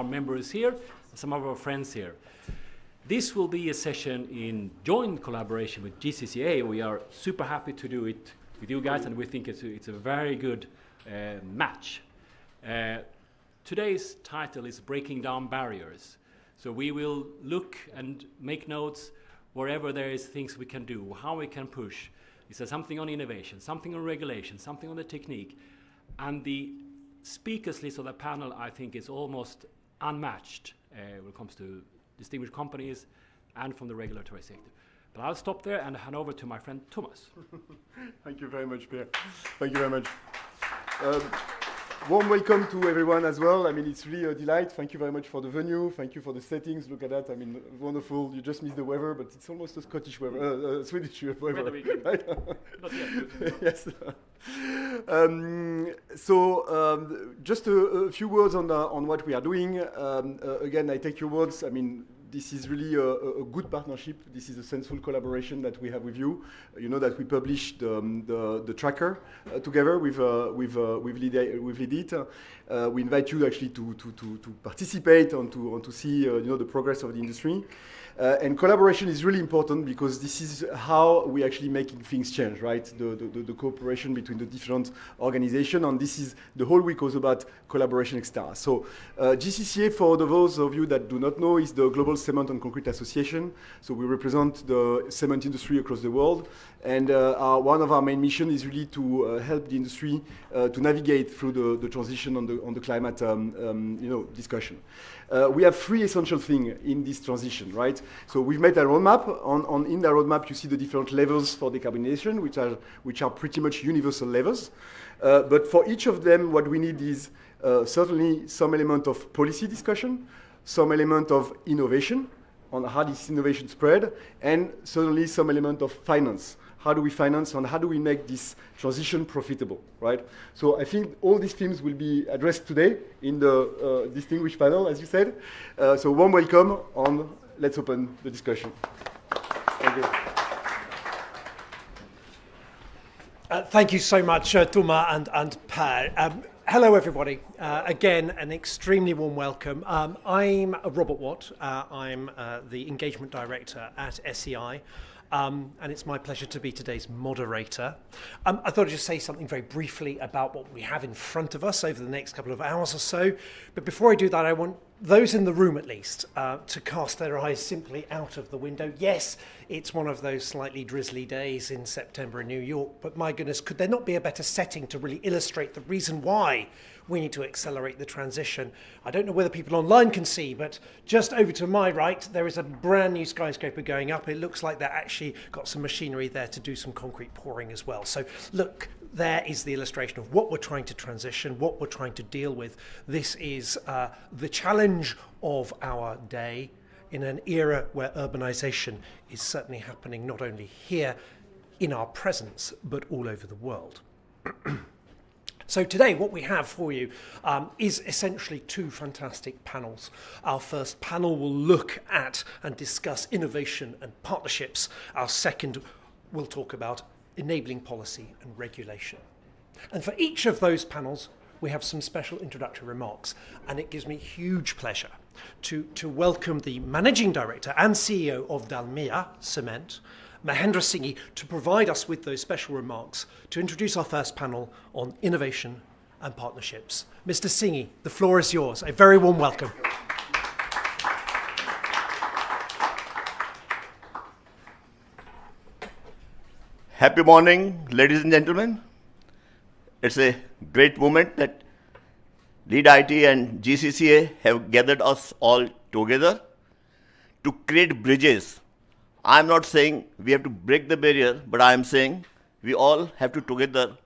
our members here, and some of our friends here. This will be a session in joint collaboration with GCCA. We are super happy to do it with you guys, and we think it's a very good match. Today's title is Breaking Down Barriers. So we will look and make notes wherever there is things we can do, how we can push. Is there something on innovation, something on regulation, something on the technique? And the speakers list of the panel, I think, is almost unmatched when it comes to distinguished companies and from the regulatory sector. But I'll stop there and hand over to my friend Thomas. Thank you very much, Pierre. Thank you very much. Warm welcome to everyone as well. I mean, it's really a delight. Thank you very much for the venue. Thank you for the settings. Look at that. I mean, wonderful. You just missed the weather, but it's almost a Scottish weather, Swedish weather. Right? Not yet. Yes. Just a few words on what we are doing. Again, I take your words. I mean, this is really a good partnership. This is a sensible collaboration that we have with you. You know that we published the tracker together with LeadIT. We invite you actually to participate and to see the progress of the industry. And collaboration is really important because this is how we actually making things change, right? The cooperation between the different organizations, and this is the whole week was about collaboration, etc. So GCCA, for those of you that do not know, is the Global Cement and Concrete Association. So we represent the cement industry across the world, and one of our main mission is really to help the industry to navigate through the transition on the climate discussion. We have three essential things in this transition, right? So we've made a roadmap. In the roadmap, you see the different levels for decarbonization, which are pretty much universal levels. But for each of them, what we need is certainly some element of policy discussion, some element of innovation on how this innovation spread, and certainly some element of finance. How do we finance and how do we make this transition profitable, right? So I think all these themes will be addressed today in the distinguished panel, as you said. So warm welcome, and let's open the discussion. Thank you. Thank you so much, Thomas and Per. Hello, everybody. Again, an extremely warm welcome. I'm Robert Watt. I'm the Engagement Director at SEI. And it's my pleasure to be today's moderator. I thought I'd just say something very briefly about what we have in front of us over the next couple of hours or so. But before I do that, I want those in the room at least to cast their eyes simply out of the window. Yes, it's one of those slightly drizzly days in September in New York, but my goodness, could there not be a better setting to really illustrate the reason why we need to accelerate the transition? I don't know whether people online can see, but just over to my right, there is a brand new skyscraper going up. It looks like they're actually got some machinery there to do some concrete pouring as well. So look, there is the illustration of what we're trying to transition, what we're trying to deal with. This is the challenge of our day in an era where urbanization is certainly happening not only here in our presence, but all over the world. So today what we have for you is essentially two fantastic panels. Our first panel will look at and discuss innovation and partnerships. Our second will talk about enabling policy and regulation. And for each of those panels, we have some special introductory remarks. And it gives me huge pleasure to welcome the Managing Director and CEO of Dalmia Cement, Mahendra Singhi, to provide us with those special remarks to introduce our first panel on innovation and partnerships. Mr. Singhi, the floor is yours. A very warm welcome. Happy morning, ladies and gentlemen. It's a great moment that LeadIT and GCCA have gathered us all together to create bridges. I'm not saying we have to break the barrier, but I'm saying we all have to together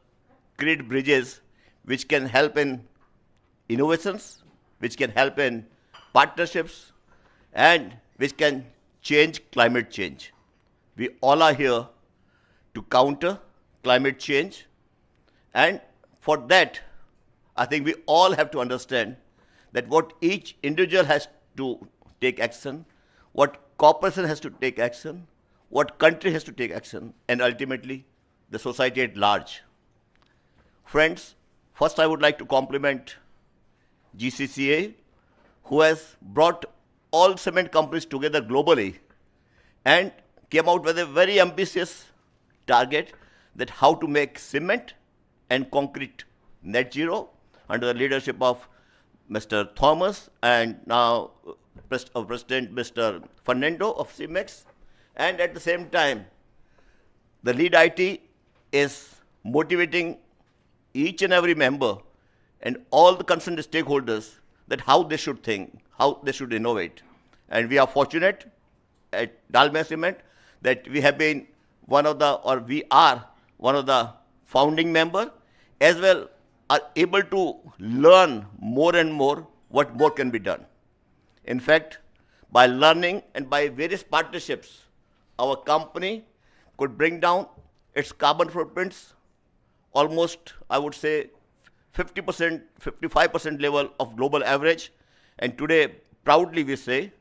create bridges which can help in innovations, which can help in partnerships, and which can change climate change. We all are here to counter climate change, and for that, I think we all have to understand that what each individual has to take action, what corporation has to take action, what country has to take action, and ultimately the society at large. Friends, first I would like to compliment GCCA, who has brought all cement companies together globally and came out with a very ambitious target that how to make cement and concrete net zero under the leadership of Mr. Thomas and now President Mr. Fernando of CEMEX. And at the same time, the LeadIT is motivating each and every member and all the concerned stakeholders that how they should think, how they should innovate. And we are fortunate at Dalmia Cement that we have been we are one of the founding member, as well are able to learn more and more what more can be done. In fact, by learning and by various partnerships, our company could bring down its carbon footprints almost, I would say, 50%, 55% level of global average. And today, proudly we say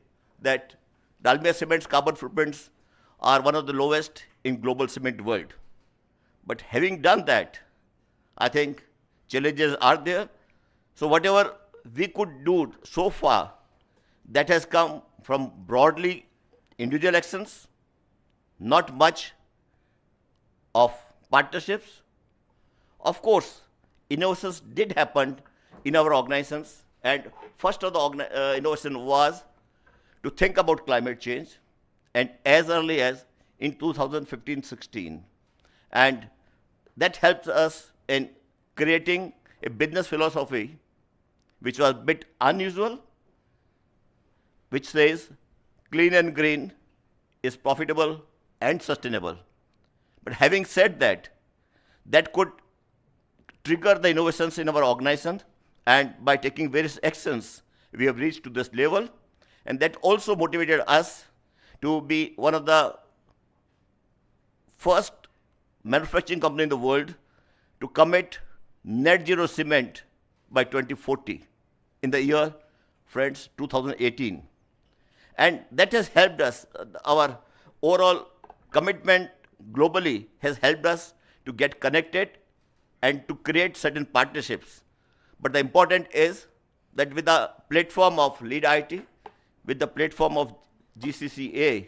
that Dalmia Cement's carbon footprints are one of the lowest in global cement world. But having done that, I think challenges are there. So whatever we could do so far, that has come from broadly individual actions, not much of partnerships. Of course, innovations did happen in our organizations, and first of the innovation was to think about climate change, and as early as in 2015-16. And that helps us in creating a business philosophy which was a bit unusual, which says clean and green is profitable and sustainable. But having said that, that could trigger the innovations in our organization, and by taking various actions, we have reached to this level. And that also motivated us to be one of the first manufacturing company in the world to commit net zero cement by 2040 in the year, friends, 2018. And that has helped us, our overall commitment globally has helped us to get connected and to create certain partnerships. But the important is that with the platform of LeadIT, with the platform of GCCA,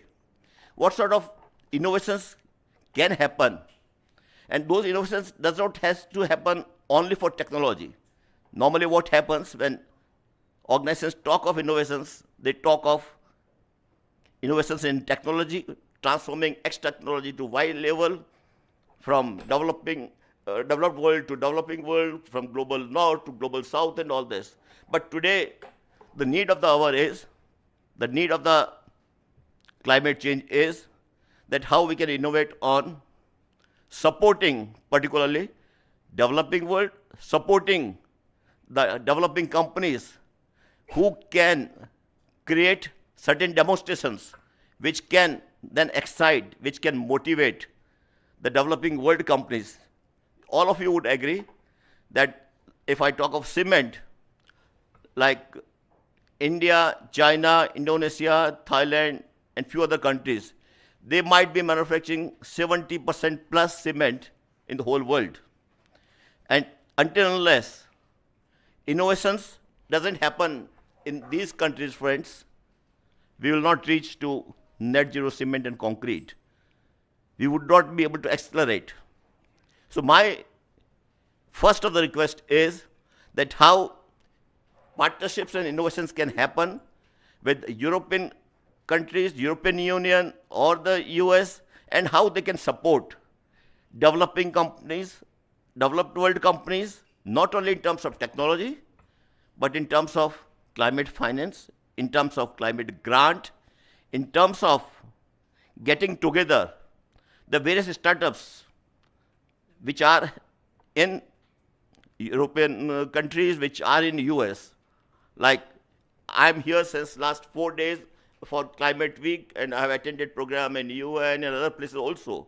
what sort of innovations can happen? And those innovations does not have to happen only for technology. Normally what happens when organizations talk of innovations, they talk of innovations in technology, transforming X technology to Y level, from developed world to developing world, from global north to global south and all this. But today, the need of the hour is, the need of the climate change is that how we can innovate on supporting particularly developing world, supporting the developing companies who can create certain demonstrations which can then excite, which can motivate the developing world companies. All of you would agree that if I talk of cement, like India, China, Indonesia, Thailand, and few other countries, they might be manufacturing 70% plus cement in the whole world. And until and unless innovations doesn't happen in these countries, friends, we will not reach to net zero cement and concrete. We would not be able to accelerate. So my first of the request is that how partnerships and innovations can happen with European countries, European Union or the US, and how they can support developing companies, developed world companies, not only in terms of technology, but in terms of climate finance, in terms of climate grant, in terms of getting together the various startups which are in European countries, which are in US. Like I'm here since last 4 days for Climate Week, and I have attended program in UN and other places also.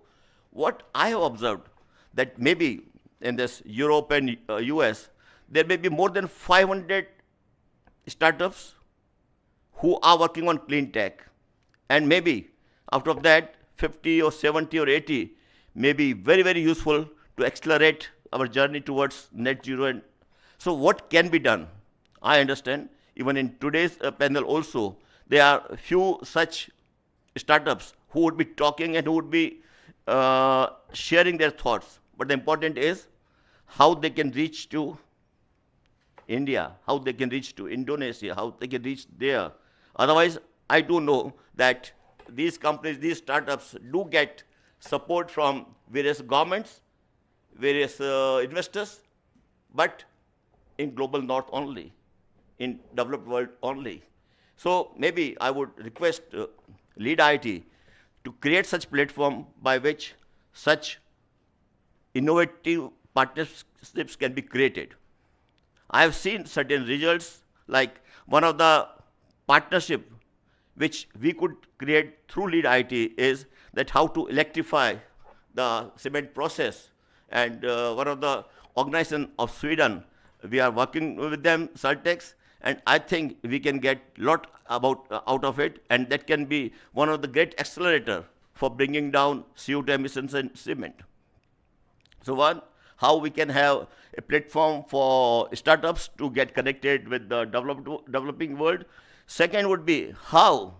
What I have observed that maybe in this Europe and US, there may be more than 500 startups who are working on clean tech. And maybe out of that, 50 or 70 or 80 may be very, very useful to accelerate our journey towards net zero. And so what can be done? I understand even in today's panel also, there are few such startups who would be talking and who would be sharing their thoughts. But the important is how they can reach to India, how they can reach to Indonesia, how they can reach there. Otherwise, I do know that these companies, these startups do get support from various governments, various investors, but in global north only, in developed world only. So maybe I would request LeadIT to create such platform by which such innovative partnerships can be created. I have seen certain results, like one of the partnership which we could create through LeadIT is that how to electrify the cement process. And one of the organizations of Sweden, we are working with them, Saltex, and I think we can get a lot out of it, and that can be one of the great accelerator for bringing down CO2 emissions in cement. So one, how we can have a platform for startups to get connected with the developing world. Second would be how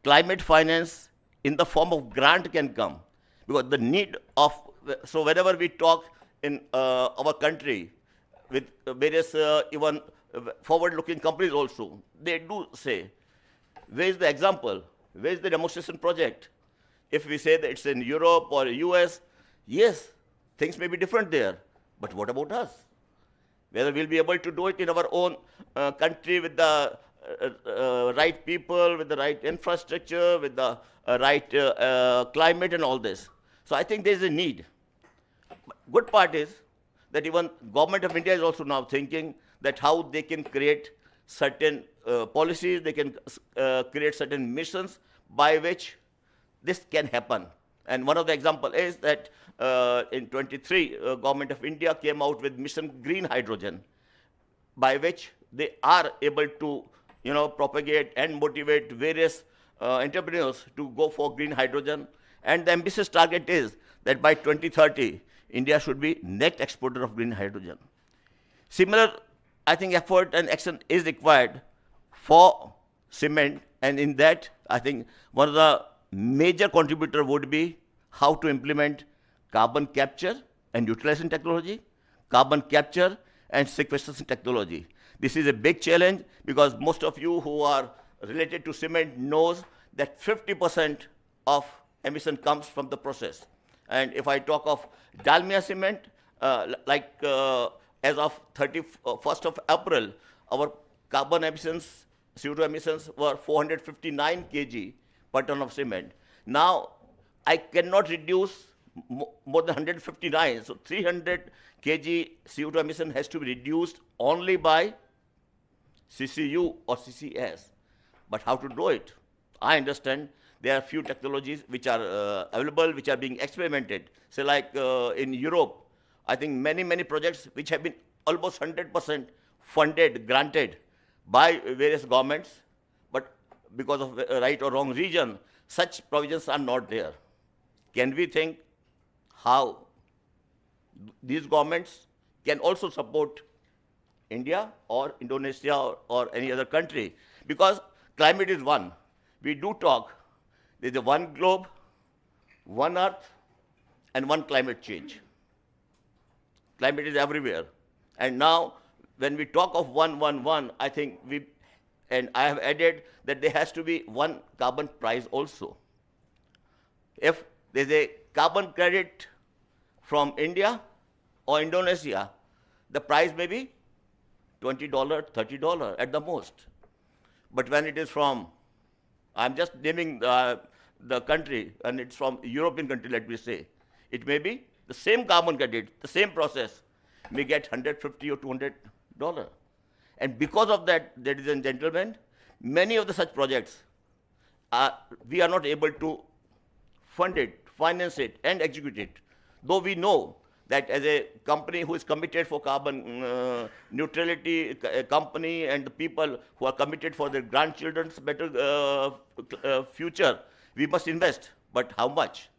climate finance in the form of grant can come. Because the need of, so whenever we talk in our country with various even forward-looking companies also, they do say, where is the example? Where is the demonstration project? If we say that it's in Europe or US, yes, things may be different there, but what about us? Whether we'll be able to do it in our own country with the right people, with the right infrastructure, with the right climate and all this. So I think there's a need. Good part is that even government of India is also now thinking that how they can create certain policies, they can create certain missions by which this can happen. And one of the example is that in 23, government of India came out with Mission Green Hydrogen, by which they are able to propagate and motivate various entrepreneurs to go for green hydrogen. And the ambitious target is that by 2030, India should be net exporter of green hydrogen. Similar, I think, effort and action is required for cement, and in that, I think one of the major contributor would be how to implement carbon capture and utilization technology, carbon capture and sequestration technology. This is a big challenge because most of you who are related to cement knows that 50% of emission comes from the process. And if I talk of Dalmia cement, as of 31st of April, our carbon emissions, CO2 emissions were 459 kg per ton of cement. Now, I cannot reduce more than 159, so 300 kg CO2 emission has to be reduced only by CCU or CCS. But how to do it? I understand there are few technologies which are available, which are being experimented. So like in Europe, I think many projects which have been almost 100% funded, granted by various governments, but because of right or wrong reason, such provisions are not there. Can we think how these governments can also support India or Indonesia or any other country? Because climate is one. We do talk, there's a one globe, one earth, and one climate change. Climate is everywhere. And now, when we talk of one, I think I have added that there has to be one carbon price also. If there's a carbon credit from India or Indonesia, the price may be $20, $30 at the most. But when it is from, I'm just naming the country, and it's from European country, let me say, it may be the same carbon credit, the same process, may get $150 or $200. And because of that, ladies and gentlemen, many of the such projects, we are not able to fund it, finance it, and execute it. Though we know that as a company who is committed for carbon neutrality, a company and the people who are committed for their grandchildren's better future, we must invest. But how much?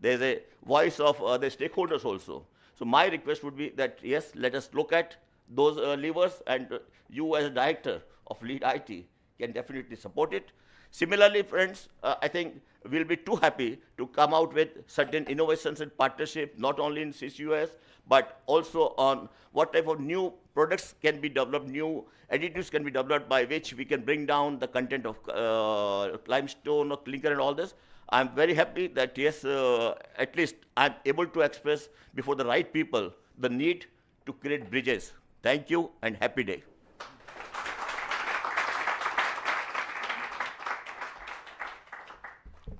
There's a voice of the stakeholders also. So my request would be that, yes, let us look at those levers, and you as a director of LeadIT can definitely support it. Similarly, friends, I think we'll be too happy to come out with certain innovations and partnership, not only in CCUS, but also on what type of new products can be developed, new additives can be developed by which we can bring down the content of limestone or clinker and all this. I'm very happy that, yes, at least I'm able to express before the right people the need to create bridges. Thank you and happy day.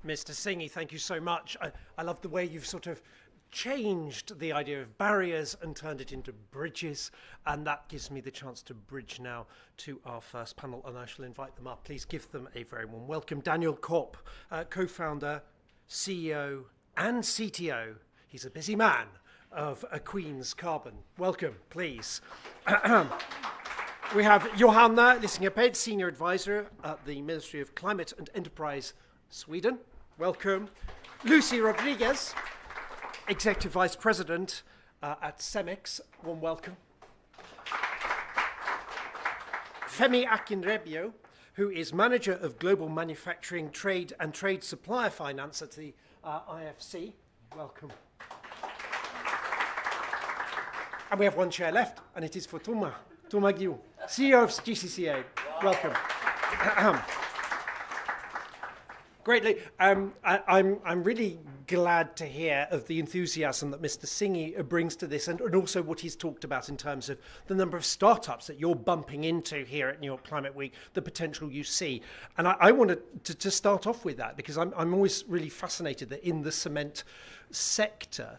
Mr. Singhi, thank you so much. I love the way you've sort of changed the idea of barriers and turned it into bridges, and that gives me the chance to bridge now to our first panel, and I shall invite them up. Please give them a very warm welcome. Daniel Kopp, co-founder, CEO and CTO. He's a busy man of Queen's Carbon. Welcome, please. We have Johanna Lissingaped, Senior Advisor at the Ministry of Climate and Enterprise, Sweden. Welcome. Lucy Rodriguez, Executive Vice President at Cemex. Warm welcome. Femi Akinrebio, who is Manager of Global Manufacturing, Trade and Trade Supplier Finance at the IFC. Welcome. And we have one chair left, and it is for Thomas Guillaume, CEO of GCCA. Welcome. Greatly. I'm really glad to hear of the enthusiasm that Mr. Singhi brings to this, and also what he's talked about in terms of the number of startups that you're bumping into here at New York Climate Week, the potential you see. And I wanted to start off with that, because I'm always really fascinated that in the cement sector,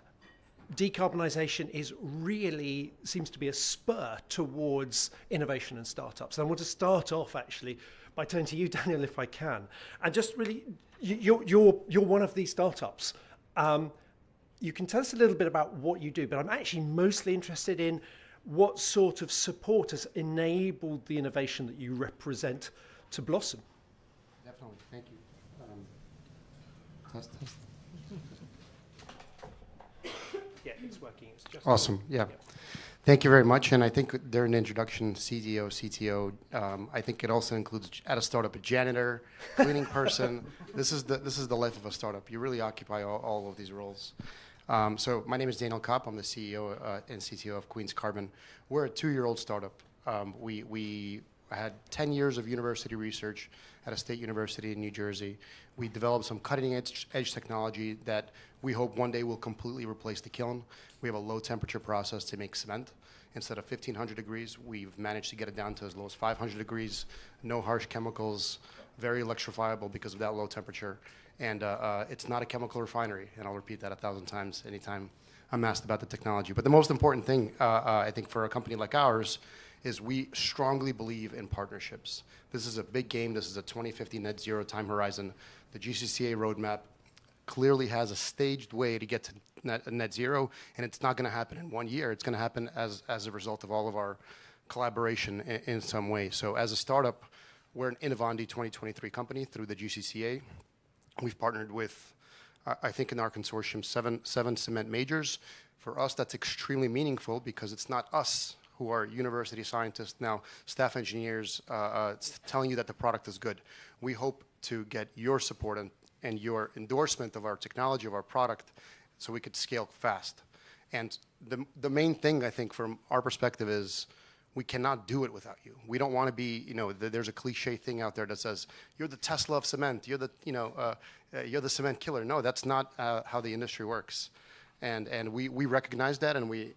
decarbonisation seems to be a spur towards innovation and startups. And I want to start off actually by turning to you, Daniel, if I can, and just really, you're one of these startups. You can tell us a little bit about what you do, but I'm actually mostly interested in what sort of support has enabled the innovation that you represent to blossom. Definitely, thank you. Test. Yeah, it's working. It's just Awesome. Yeah. Thank you very much. And I think during the introduction, CTO, I think it also includes at a startup a janitor, cleaning person. This is the life of a startup. You really occupy all of these roles. So my name is Daniel Kopp. I'm the CEO and CTO of Queen's Carbon. We're a 2-year-old startup. We had 10 years of university research at a state university in New Jersey. We developed some cutting-edge technology that we hope one day will completely replace the kiln. We have a low-temperature process to make cement. Instead of 1,500 degrees, we've managed to get it down to as low as 500 degrees, no harsh chemicals, very electrifiable because of that low temperature. And it's not a chemical refinery, and I'll repeat that 1,000 times anytime I'm asked about the technology. But the most important thing, I think, for a company like ours is we strongly believe in partnerships. This is a big game. This is a 2050 net zero time horizon. The GCCA roadmap clearly has a staged way to get to net zero, and it's not going to happen in 1 year. It's going to happen as a result of all of our collaboration in some way. So as a startup, we're an Innovandi 2023 company through the GCCA. We've partnered with, I think in our consortium, seven cement majors. For us, that's extremely meaningful because it's not us who are university scientists, now staff engineers, telling you that the product is good. We hope to get your support and your endorsement of our technology, of our product, so we could scale fast. And the main thing, I think, from our perspective is we cannot do it without you. We don't want to be, there's a cliche thing out there that says, you're the Tesla of cement, you're the cement killer. No, that's not how the industry works. And we recognize that, and we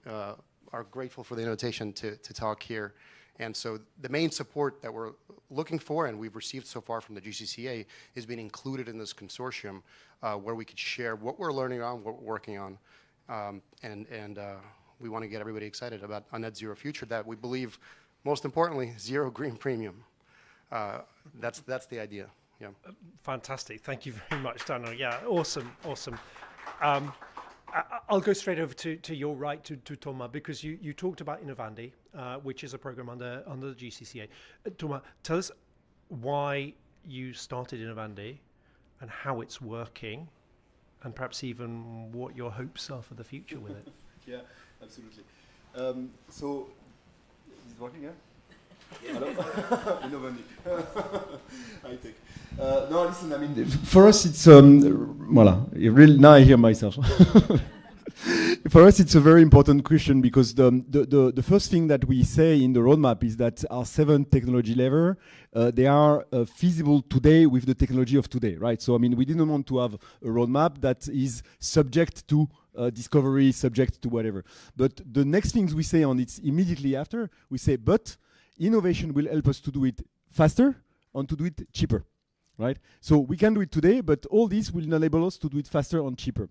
are grateful for the invitation to talk here. And so the main support that we're looking for, and we've received so far from the GCCA, is being included in this consortium where we could share what we're learning on, what we're working on. And we want to get everybody excited about a net zero future that we believe, most importantly, zero green premium. That's the idea. Yeah. Fantastic. Thank you very much, Daniel. Yeah, awesome. I'll go straight over to your right, to Thomas, because you talked about Innovandi, which is a program under the GCCA. Thomas, tell us why you started Innovandi and how it's working, and perhaps even what your hopes are for the future with it. Yeah, absolutely. So, is it working, yeah? Hello? Innovandi. I take. No, listen, I mean, for us it's, voilà, now I hear myself. For us, it's a very important question because the first thing that we say in the roadmap is that our 7 technology levers, they are feasible today with the technology of today, right? So, I mean, we didn't want to have a roadmap that is subject to discovery, subject to whatever. But the next things we say on it immediately after, we say, but innovation will help us to do it faster and to do it cheaper. Right? So we can do it today, but all this will enable us to do it faster and cheaper.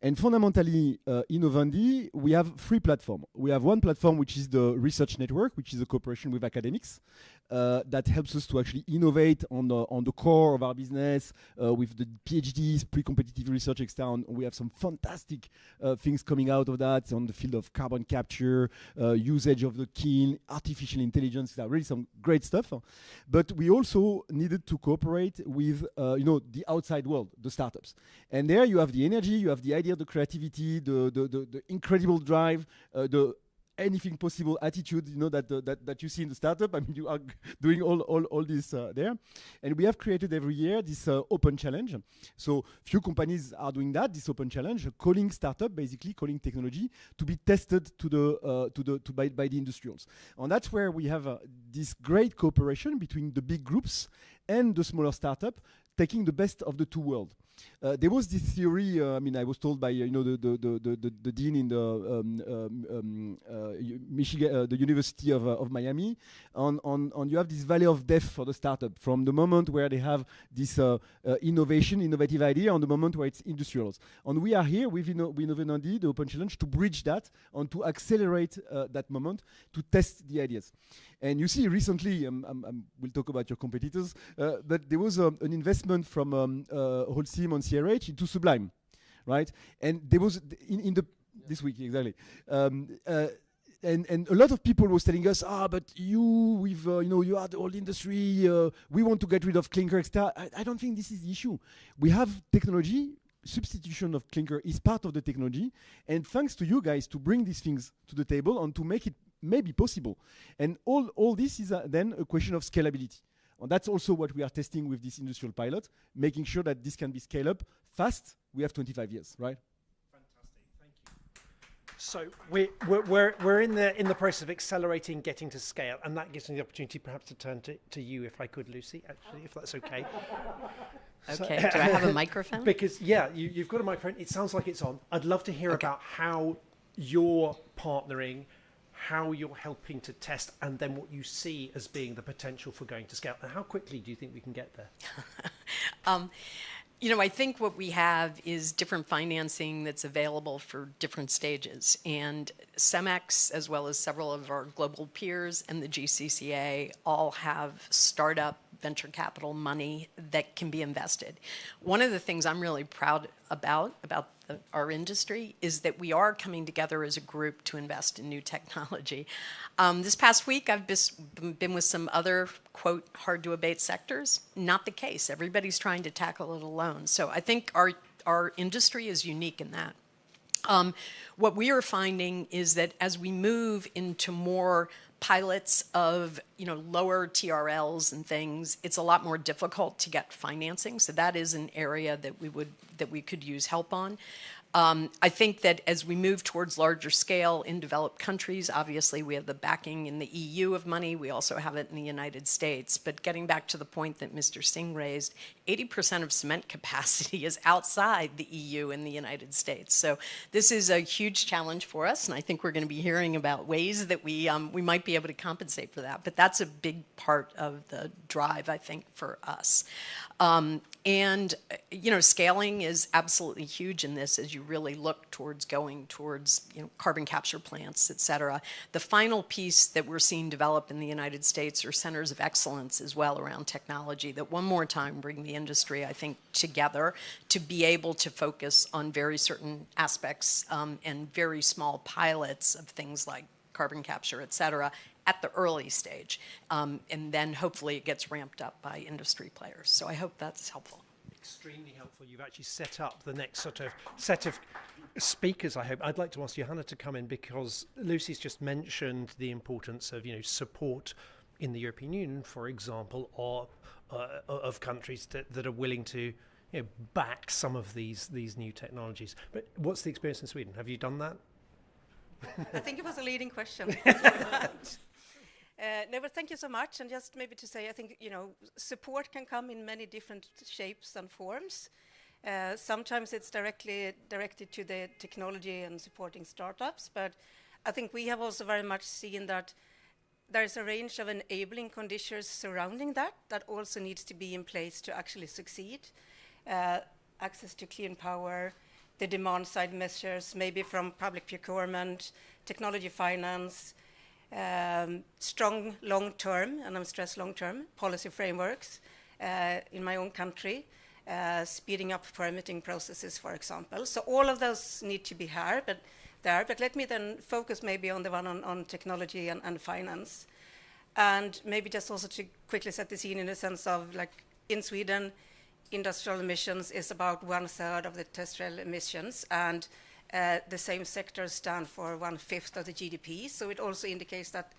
And fundamentally, in Innovandi, we have 3 platforms. We have one platform, which is the research network, which is a cooperation with academics that helps us to actually innovate on the core of our business with the PhDs, pre-competitive research, etc. We have some fantastic things coming out of that on the field of carbon capture, usage of the kiln, artificial intelligence. There are really some great stuff. But we also needed to cooperate with the outside world, the startups. And there you have the energy, you have the idea, the creativity, the incredible drive, the anything possible attitude, that you see in the startup. I mean, you are doing all this there. And we have created every year this open challenge. So few companies are doing that, this open challenge, calling startup, basically calling technology to be tested by the industrials. And that's where we have this great cooperation between the big groups and the smaller startup, taking the best of the 2 worlds. There was this theory. I mean, I was told by the dean in the Michigan, the University of Miami, on you have this valley of death for the startup from the moment where they have this innovative idea, on the moment where it's industrials. And we are here with Innovandi, the Open Challenge, to bridge that and to accelerate that moment to test the ideas. And you see, recently, we'll talk about your competitors, but there was an investment from Holcim on CRH into Sublime, right? And there was this week, exactly. And a lot of people was telling us, but you are the old industry, we want to get rid of clinker, etc. I don't think this is the issue. We have technology. Substitution of clinker is part of the technology, and thanks to you guys to bring these things to the table and to make it maybe possible. And all this is then a question of scalability. And that's also what we are testing with this industrial pilot, making sure that this can be scaled up fast. We have 25 years, right? So we're in the process of accelerating, getting to scale, and that gives me the opportunity perhaps to turn to you, if I could, Lucy, actually, if that's okay. Okay, do I have a microphone? Because, you've got a microphone. It sounds like it's on. I'd love to hear about how you're partnering, how you're helping to test, and then what you see as being the potential for going to scale. And how quickly do you think we can get there? I think what we have is different financing that's available for different stages. And CEMEX, as well as several of our global peers and the GCCA, all have startup venture capital money that can be invested. One of the things I'm really proud about our industry is that we are coming together as a group to invest in new technology. This past week, I've been with some other, quote, hard-to-abate sectors. Not the case. Everybody's trying to tackle it alone. So I think our industry is unique in that. What we are finding is that as we move into more pilots of lower TRLs and things, it's a lot more difficult to get financing. So that is an area that we could use help on. I think that as we move towards larger scale in developed countries, obviously we have the backing in the EU of money. We also have it in the United States. But getting back to the point that Mr. Singh raised, 80% of cement capacity is outside the EU and the United States. So this is a huge challenge for us, and I think we're going to be hearing about ways that we might be able to compensate for that. But that's a big part of the drive, I think, for us. Scaling is absolutely huge in this as you really look towards going towards carbon capture plants, et cetera. The final piece that we're seeing develop in the United States are centers of excellence as well around technology that one more time bring the industry, I think, together to be able to focus on very certain aspects and very small pilots of things like carbon capture, et cetera, at the early stage. And then hopefully it gets ramped up by industry players. So I hope that's helpful. Extremely helpful. You've actually set up the next sort of set of speakers, I hope. I'd like to ask Johanna to come in because Lucy's just mentioned the importance of support in the European Union, for example, or of countries that are willing to back some of these new technologies. But what's the experience in Sweden? Have you done that? I think it was a leading question. No, but thank you so much. And just maybe to say, I think, support can come in many different shapes and forms. Sometimes it's directed to the technology and supporting startups, but I think we have also very much seen that there's a range of enabling conditions surrounding that also needs to be in place to actually succeed. Access to clean power, the demand side measures, maybe from public procurement, technology finance, strong long-term, and I'm stressed long-term, policy frameworks in my own country, speeding up permitting processes, for example. So all of those need to be there, but let me then focus maybe on the one on technology and finance. And maybe just also to quickly set the scene in the sense of, like, in Sweden, industrial emissions is about 1/3 of the terrestrial emissions, and the same sectors stand for 1/5 of the GDP. So it also indicates that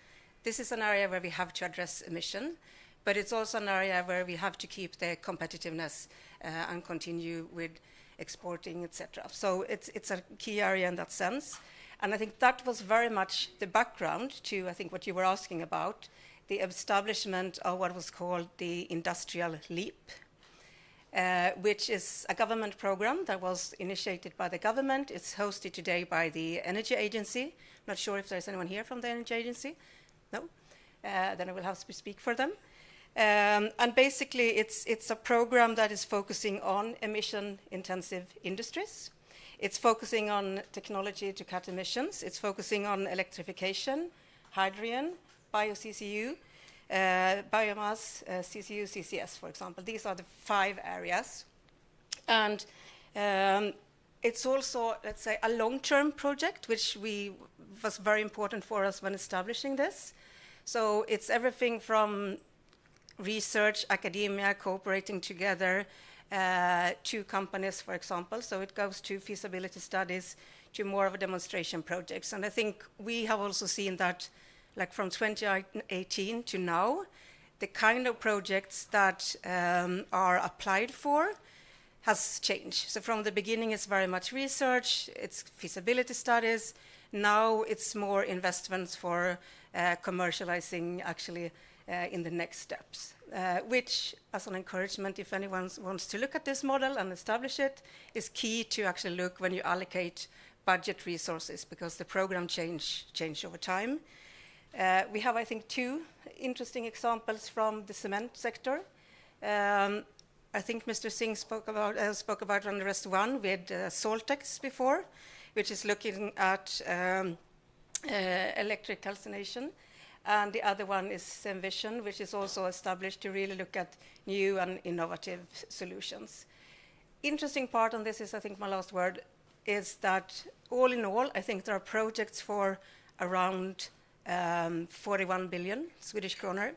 this is an area where we have to address emission, but it's also an area where we have to keep the competitiveness and continue with exporting, etc. So it's a key area in that sense. And I think that was very much the background to, I think, what you were asking about, the establishment of what was called the Industrial Leap, which is a government program that was initiated by the government. It's hosted today by the Energy Agency. Not sure if there's anyone here from the Energy Agency. No? Then I will have to speak for them. And basically, it's a program that is focusing on emission-intensive industries. It's focusing on technology to cut emissions. It's focusing on electrification, hydrogen, bio-CCU, biomass, CCU, CCS, for example. These are the 5 areas. And it's also, let's say, a long-term project, which was very important for us when establishing this. So it's everything from research, academia, cooperating together, to companies, for example. So it goes to feasibility studies, to more of a demonstration projects. And I think we have also seen that, like from 2018 to now, the kind of projects that are applied for has changed. So from the beginning, it's very much research, it's feasibility studies. Now it's more investments for commercializing actually in the next steps, which, as an encouragement, if anyone wants to look at this model and establish it, is key to actually look when you allocate budget resources, because the program change over time. We have, I think, 2 interesting examples from the cement sector. I think Mr. Singh spoke about on the rest one with Soltex before, which is looking at electric calcination. And the other one is Envision, which is also established to really look at new and innovative solutions. Interesting part on this is, I think my last word, is that all in all, I think there are projects for around 41 billion Swedish kronor.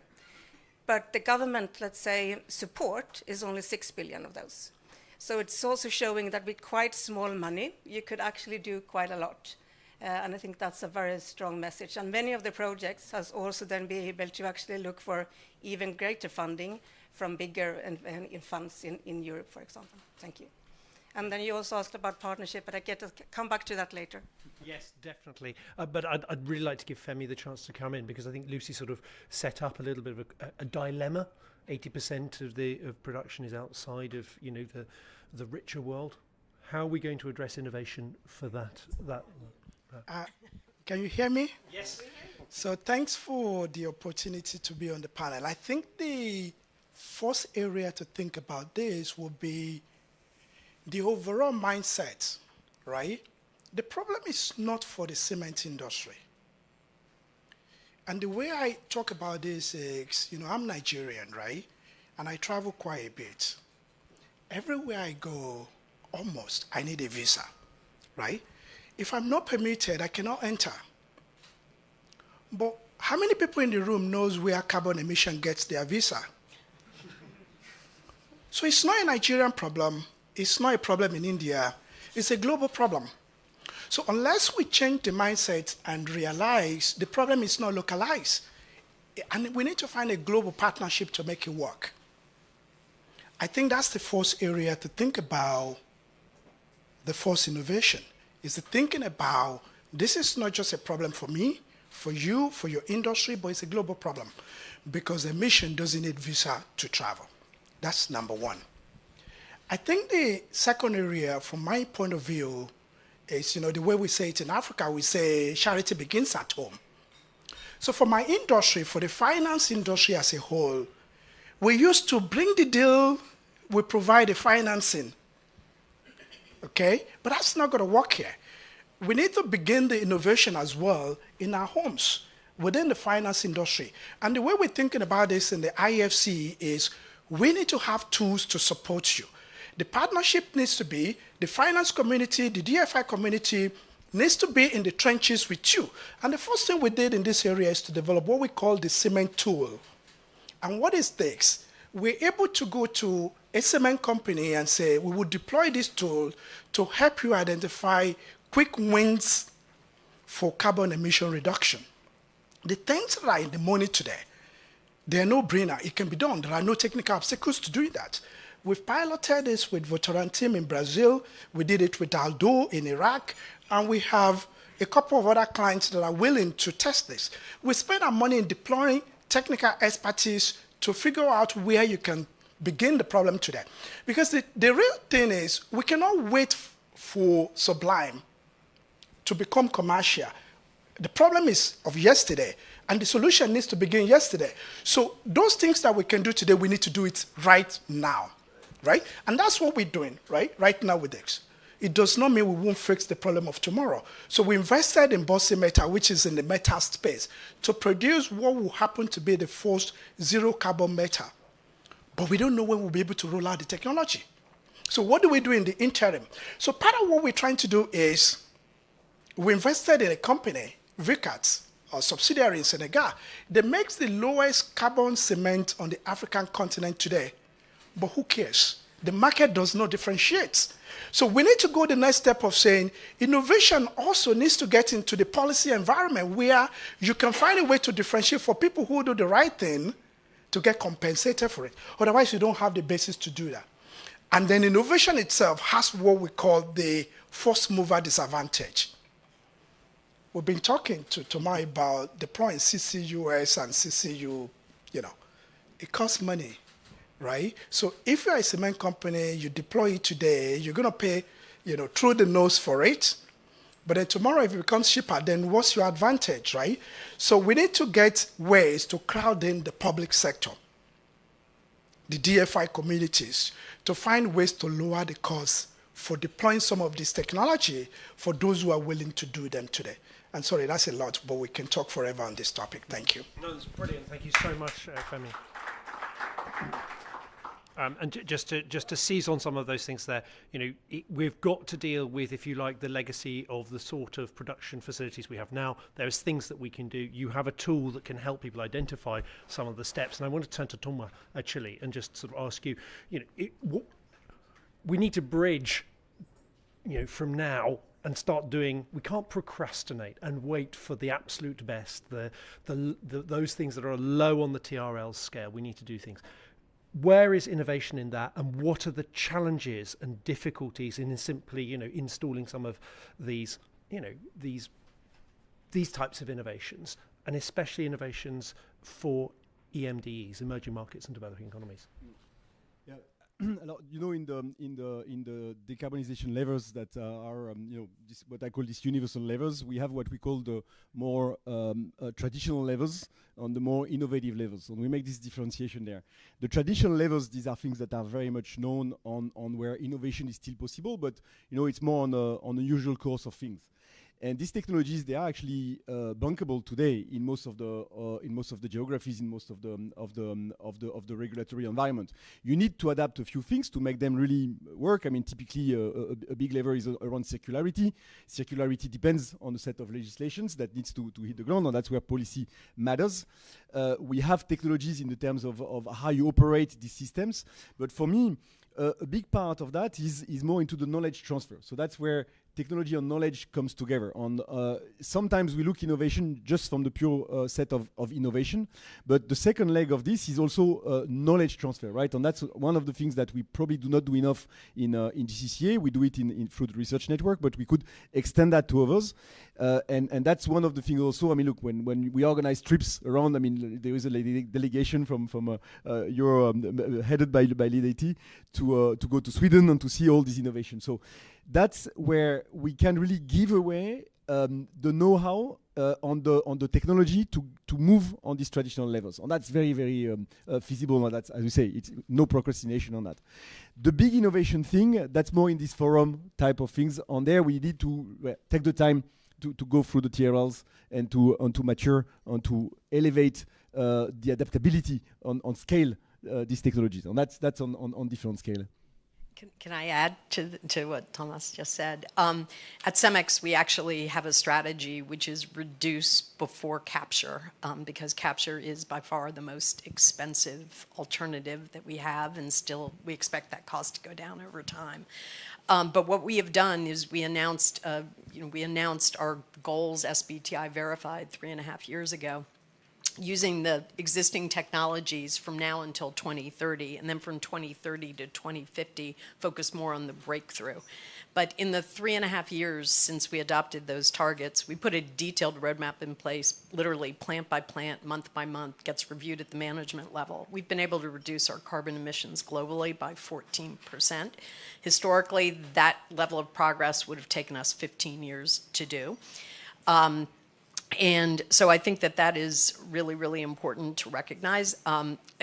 But the government, let's say, support is only 6 billion of those. So it's also showing that with quite small money, you could actually do quite a lot. And I think that's a very strong message. And many of the projects has also then been able to actually look for even greater funding from bigger funds in Europe, for example. Thank you. And then you also asked about partnership, but I get to come back to that later. Yes, definitely. But I'd really like to give Femi the chance to come in, because I think Lucy sort of set up a little bit of a dilemma. 80% of production is outside of the richer world. How are we going to address innovation for that? Can you hear me? Yes. So thanks for the opportunity to be on the panel. I think the first area to think about this will be the overall mindset, right? The problem is not for the cement industry. And the way I talk about this is, I'm Nigerian, right? And I travel quite a bit. Everywhere I go, almost, I need a visa, right? If I'm not permitted, I cannot enter. But how many people in the room knows where carbon emission gets their visa? So it's not a Nigerian problem. It's not a problem in India. It's a global problem. So unless we change the mindset and realize the problem is not localized, And we need to find a global partnership to make it work. I think that's the first area to think about, the first innovation, is the thinking about this is not just a problem for me, for you, for your industry, but it's a global problem because emission doesn't need visa to travel. That's number one. I think the second area, from my point of view, is, the way we say it in Africa, we say charity begins at home. So for my industry, for the finance industry as a whole, we used to bring the deal, we provide the financing, okay? But that's not going to work here. We need to begin the innovation as well in our homes, within the finance industry. And the way we're thinking about this in the IFC is we need to have tools to support you. The partnership needs to be, the finance community, the DFI community needs to be in the trenches with you. And the first thing we did in this area is to develop what we call the cement tool. And what is this? We're able to go to a cement company and say, we will deploy this tool to help you identify quick wins for carbon emission reduction. The things that are in the money today, they're no-brainer. It can be done. There are no technical obstacles to doing that. We've piloted this with Votorantim in Brazil. We did it with Aldo in Iraq. And we have a couple of other clients that are willing to test this. We spend our money in deploying technical expertise to figure out where you can begin the problem today. Because the real thing is, we cannot wait for Sublime to become commercial. The problem is of yesterday, and the solution needs to begin yesterday. So those things that we can do today, we need to do it right now, right? And that's what we're doing, right now with this. It does not mean we won't fix the problem of tomorrow. So we invested in Bossy Metal, which is in the metal space, to produce what will happen to be the first zero carbon metal. But we don't know when we'll be able to roll out the technology. So what do we do in the interim? So part of what we're trying to do is we invested in a company, Vicat, a subsidiary in Senegal, that makes the lowest carbon cement on the African continent today. But who cares? The market does not differentiate. So we need to go the next step of saying innovation also needs to get into the policy environment where you can find a way to differentiate for people who do the right thing to get compensated for it. Otherwise, you don't have the basis to do that. And then innovation itself has what we call the first mover disadvantage. We've been talking to Tomai about deploying CCUS and CCU, it costs money, right? So if you're a cement company, you deploy it today, you're going to pay, through the nose for it. But then tomorrow, if it becomes cheaper, then what's your advantage, right? So we need to get ways to crowd in the public sector, the DFI communities, to find ways to lower the cost for deploying some of this technology for those who are willing to do them today. And sorry, that's a lot, but we can talk forever on this topic. Thank you. No, that's brilliant. Thank you so much, Femi. And just to seize on some of those things there, we've got to deal with, if you like, the legacy of the sort of production facilities we have now. There's things that we can do. You have a tool that can help people identify some of the steps. And I want to turn to Toma, actually, and just sort of ask you, we need to bridge, from now and start doing. We can't procrastinate and wait for the absolute best, those things that are low on the TRL scale. We need to do things. Where is innovation in that, and what are the challenges and difficulties in simply, installing some of these, these types of innovations, and especially innovations for EMDEs, emerging markets and developing economies? Yeah, in the decarbonization levers that are what I call these universal levers, we have what we call the more traditional levers and the more innovative levels, and we make this differentiation there. The traditional levers, these are things that are very much known on where innovation is still possible, but it's more on the usual course of things. And these technologies, they are actually bankable today in most of the geographies, in most of the regulatory environment. You need to adapt a few things to make them really work. I mean, typically a big lever is around circularity. Circularity depends on a set of legislations that needs to hit the ground, and that's where policy matters. We have technologies in the terms of how you operate these systems, but for me, a big part of that is more into the knowledge transfer. So that's where technology and knowledge comes together. Sometimes we look innovation just from the pure set of innovation, but the second leg of this is also knowledge transfer, right? And that's one of the things that we probably do not do enough in GCCA. We do it through the research network, but we could extend that to others. And that's one of the things also. I mean, look, when we organize trips around, I mean, there is a delegation from headed by LeadIT to go to Sweden and to see all this innovation. So that's where we can really give away the know-how on the technology to move on these traditional levels. And that's very, very feasible. And that's, as we say, it's no procrastination on that. The big innovation thing, that's more in this forum type of things. On there, we need to take the time to go through the TRLs and to mature and to elevate the adaptability on scale these technologies. And that's on different scale. Can I add to what Thomas just said? At CEMEX, we actually have a strategy which is reduce before capture, because capture is by far the most expensive alternative that we have, and still we expect that cost to go down over time. But what we have done is we announced our goals, SBTI verified 3.5 years ago, using the existing technologies from now until 2030, and then from 2030 to 2050, focus more on the breakthrough. But in the 3.5 years since we adopted those targets, we put a detailed roadmap in place, literally plant by plant, month by month, gets reviewed at the management level. We've been able to reduce our carbon emissions globally by 14%. Historically, that level of progress would have taken us 15 years to do. And so I think that is really, really important to recognize.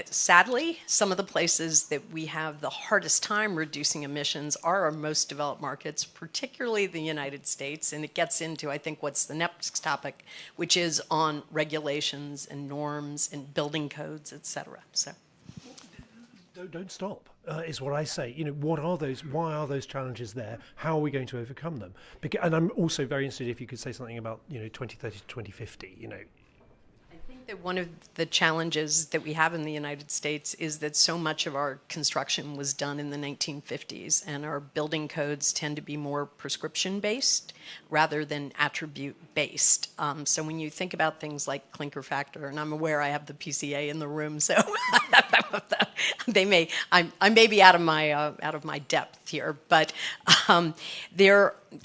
Sadly, some of the places that we have the hardest time reducing emissions are our most developed markets, particularly the United States. And it gets into, I think, what's the next topic, which is on regulations and norms and building codes, et cetera. So. Don't stop, is what I say. You know, what are those? Why are those challenges there? How are we going to overcome them? And I'm also very interested if you could say something about 2030 to 2050. I think that one of the challenges that we have in the United States is that so much of our construction was done in the 1950s, and our building codes tend to be more prescription-based rather than attribute-based. So when you think about things like clinker factor, and I'm aware I have the PCA in the room, so I may be out of my depth here, but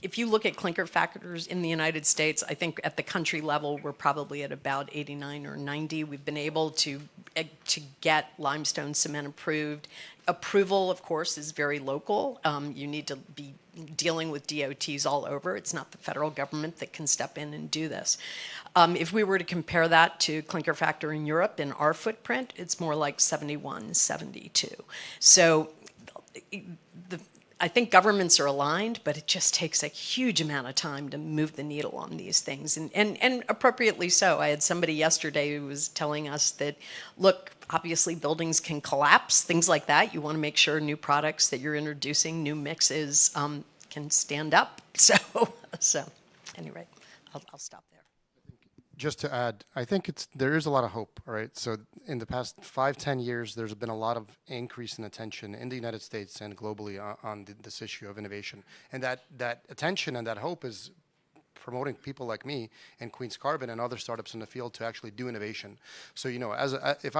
if you look at clinker factors in the United States, I think at the country level we're probably at about 89 or 90. We've been able to get limestone cement approved. Approval, of course, is very local. You need to be dealing with DOTs all over. It's not the federal government that can step in and do this. If we were to compare that to clinker factor in Europe, in our footprint, it's more like 71, 72. So I think governments are aligned, but it just takes a huge amount of time to move the needle on these things, and appropriately so. I had somebody yesterday who was telling us that, look, obviously buildings can collapse, things like that. You want to make sure new products that you're introducing, new mixes, can stand up. So anyway, I'll stop there. Just to add, I think there is a lot of hope, right? So in the past 5-10 years, there's been a lot of increase in attention in the United States and globally on this issue of innovation. And that attention and that hope is promoting people like me and Queen's Carbon and other startups in the field to actually do innovation. So, if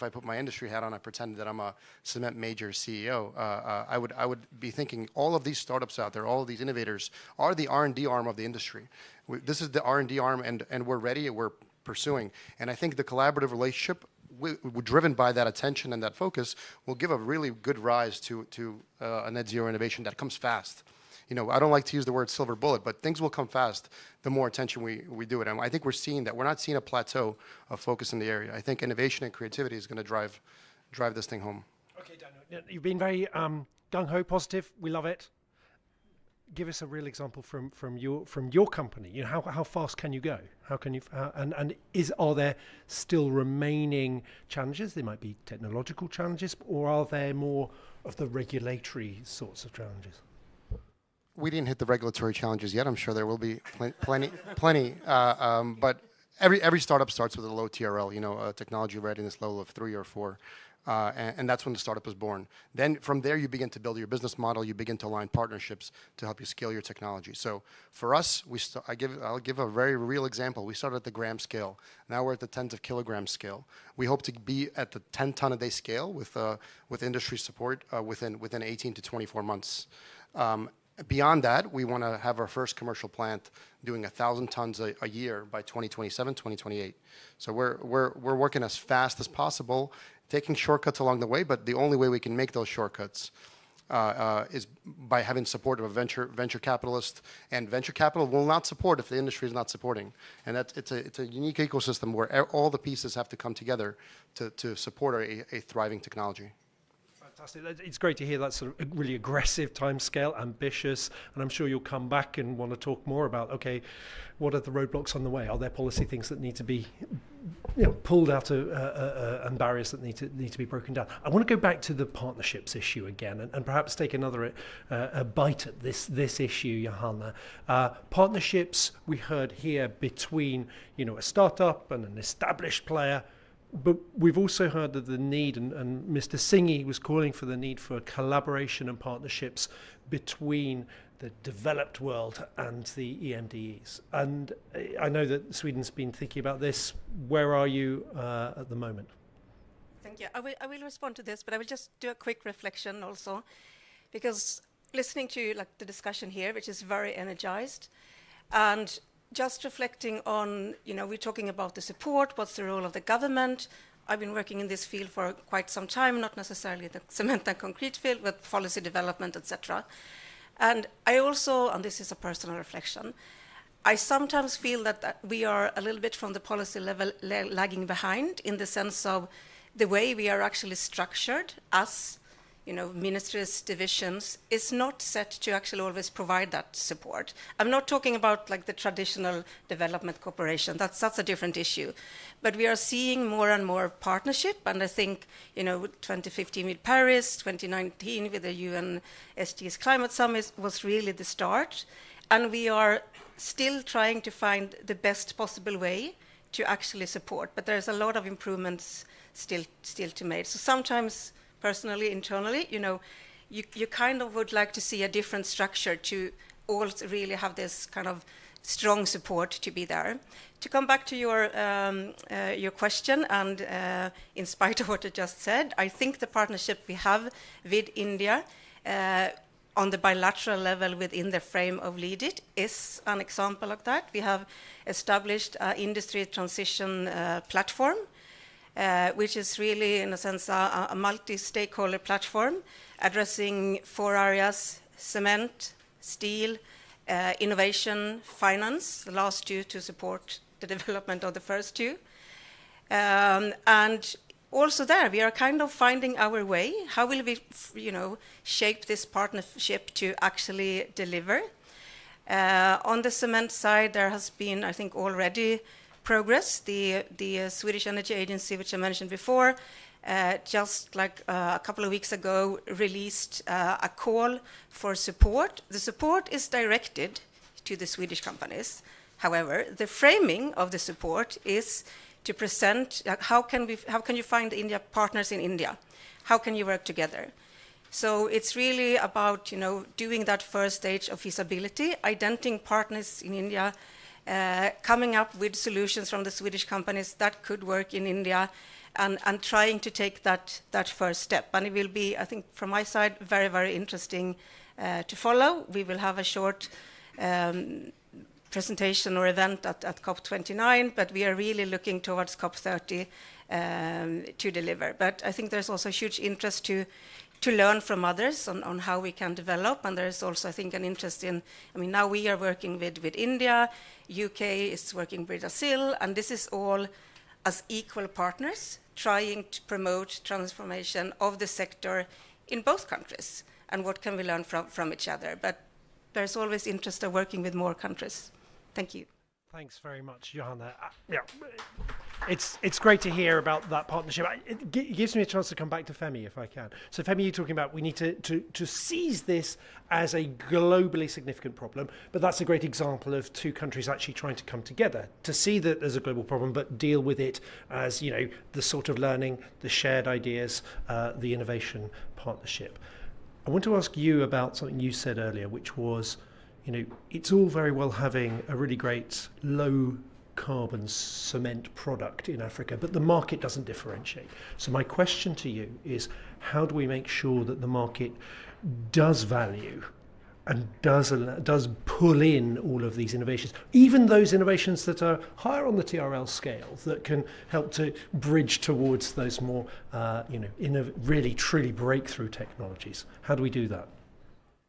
I put my industry hat on, I pretend that I'm a cement major CEO, I would be thinking all of these startups out there, all of these innovators are the R&D arm of the industry. This is the R&D arm, and we're ready, we're pursuing. And I think the collaborative relationship, driven by that attention and that focus, will give a really good rise to a net zero innovation that comes fast. I don't like to use the word silver bullet, but things will come fast the more attention we do it. And I think we're seeing that. We're not seeing a plateau of focus in the area. I think innovation and creativity is going to drive this thing home. Okay, Daniel, you've been very gung-ho, positive. We love it. Give us a real example from your company. How fast can you go? How can you are there still remaining challenges? There might be technological challenges, or are there more of the regulatory sorts of challenges? We didn't hit the regulatory challenges yet. I'm sure there will be plenty. But every startup starts with a low TRL, a technology readiness level of 3 or 4. And that's when the startup was born. Then from there, you begin to build your business model. You begin to align partnerships to help you scale your technology. So for us, I'll give a very real example. We started at the gram scale. Now we're at the tens of kilograms scale. We hope to be at the 10-ton-a-day scale with industry support within 18 to 24 months. Beyond that, we want to have our first commercial plant doing 1,000 tons a year by 2027, 2028. So we're working as fast as possible, taking shortcuts along the way, but the only way we can make those shortcuts is by having support of a venture capitalist, and venture capital will not support if the industry is not supporting. And it's a unique ecosystem where all the pieces have to come together to support a thriving technology. Fantastic. It's great to hear that sort of really aggressive timescale, ambitious, and I'm sure you'll come back and want to talk more about, okay, what are the roadblocks on the way? Are there policy things that need to be pulled out and barriers that need to be broken down? I want to go back to the partnerships issue again and perhaps take another bite at this issue, Johanna. Partnerships, we heard here, between a startup and an established player. But we've also heard of the need, and Mr. Singhi was calling for the need for collaboration and partnerships between the developed world and the EMDEs. And I know that Sweden's been thinking about this. Where are you at the moment? Thank you. I will respond to this, but I will just do a quick reflection also, because listening to the discussion here, which is very energized, and just reflecting on, we're talking about the support, what's the role of the government. I've been working in this field for quite some time, not necessarily the cement and concrete field, but policy development, etc. And I also, and this is a personal reflection, I sometimes feel that we are a little bit from the policy level lagging behind, in the sense of the way we are actually structured as ministries, divisions, is not set to actually always provide that support. I'm not talking about the traditional development cooperation. That's a different issue. But we are seeing more and more partnership, and I think, 2015 with Paris, 2019 with the UN SDGs Climate Summit was really the start. And we are still trying to find the best possible way to actually support. But there's a lot of improvements still to make. So sometimes, personally, internally, you kind of would like to see a different structure to also really have this kind of strong support to be there. To come back to your question, and in spite of what I just said, I think the partnership we have with India on the bilateral level within the frame of LeadIT is an example of that. We have established an industry transition platform, which is really, in a sense, a multi-stakeholder platform addressing 4 areas: cement, steel, innovation, finance, the last 2 to support the development of the first 2. And also there, we are kind of finding our way. How will we, shape this partnership to actually deliver? On the cement side, there has been, I think, already progress. The Swedish Energy Agency, which I mentioned before, just a couple of weeks ago released a call for support. The support is directed to the Swedish companies. However, the framing of the support is to present how can you find India partners in India? How can you work together? So it's really about doing that first stage of feasibility, identifying partners in India, coming up with solutions from the Swedish companies that could work in India, and trying to take that first step. And it will be, I think, from my side, very, very interesting to follow. We will have a short presentation or event at COP29, but we are really looking towards COP30 to deliver. But I think there's also huge interest to learn from others on how we can develop. And there's also, I think, an interest in, now we are working with India, UK is working with Brazil, and this is all as equal partners trying to promote transformation of the sector in both countries. And what can we learn from each other? But there's always interest in working with more countries. Thank you. Thanks very much, Johanna. Yeah. It's great to hear about that partnership. It gives me a chance to come back to Femi if I can. So Femi, you're talking about we need to seize this as a globally significant problem, but that's a great example of two countries actually trying to come together to see that there's a global problem, but deal with it as, you know, the sort of learning, the shared ideas, the innovation partnership. I want to ask you about something you said earlier, which was, you know, it's all very well having a really great low carbon cement product in Africa, but the market doesn't differentiate. So my question to you is, how do we make sure that the market does value and does pull in all of these innovations, even those innovations that are higher on the TRL scale, that can help to bridge towards those more, really truly breakthrough technologies? How do we do that?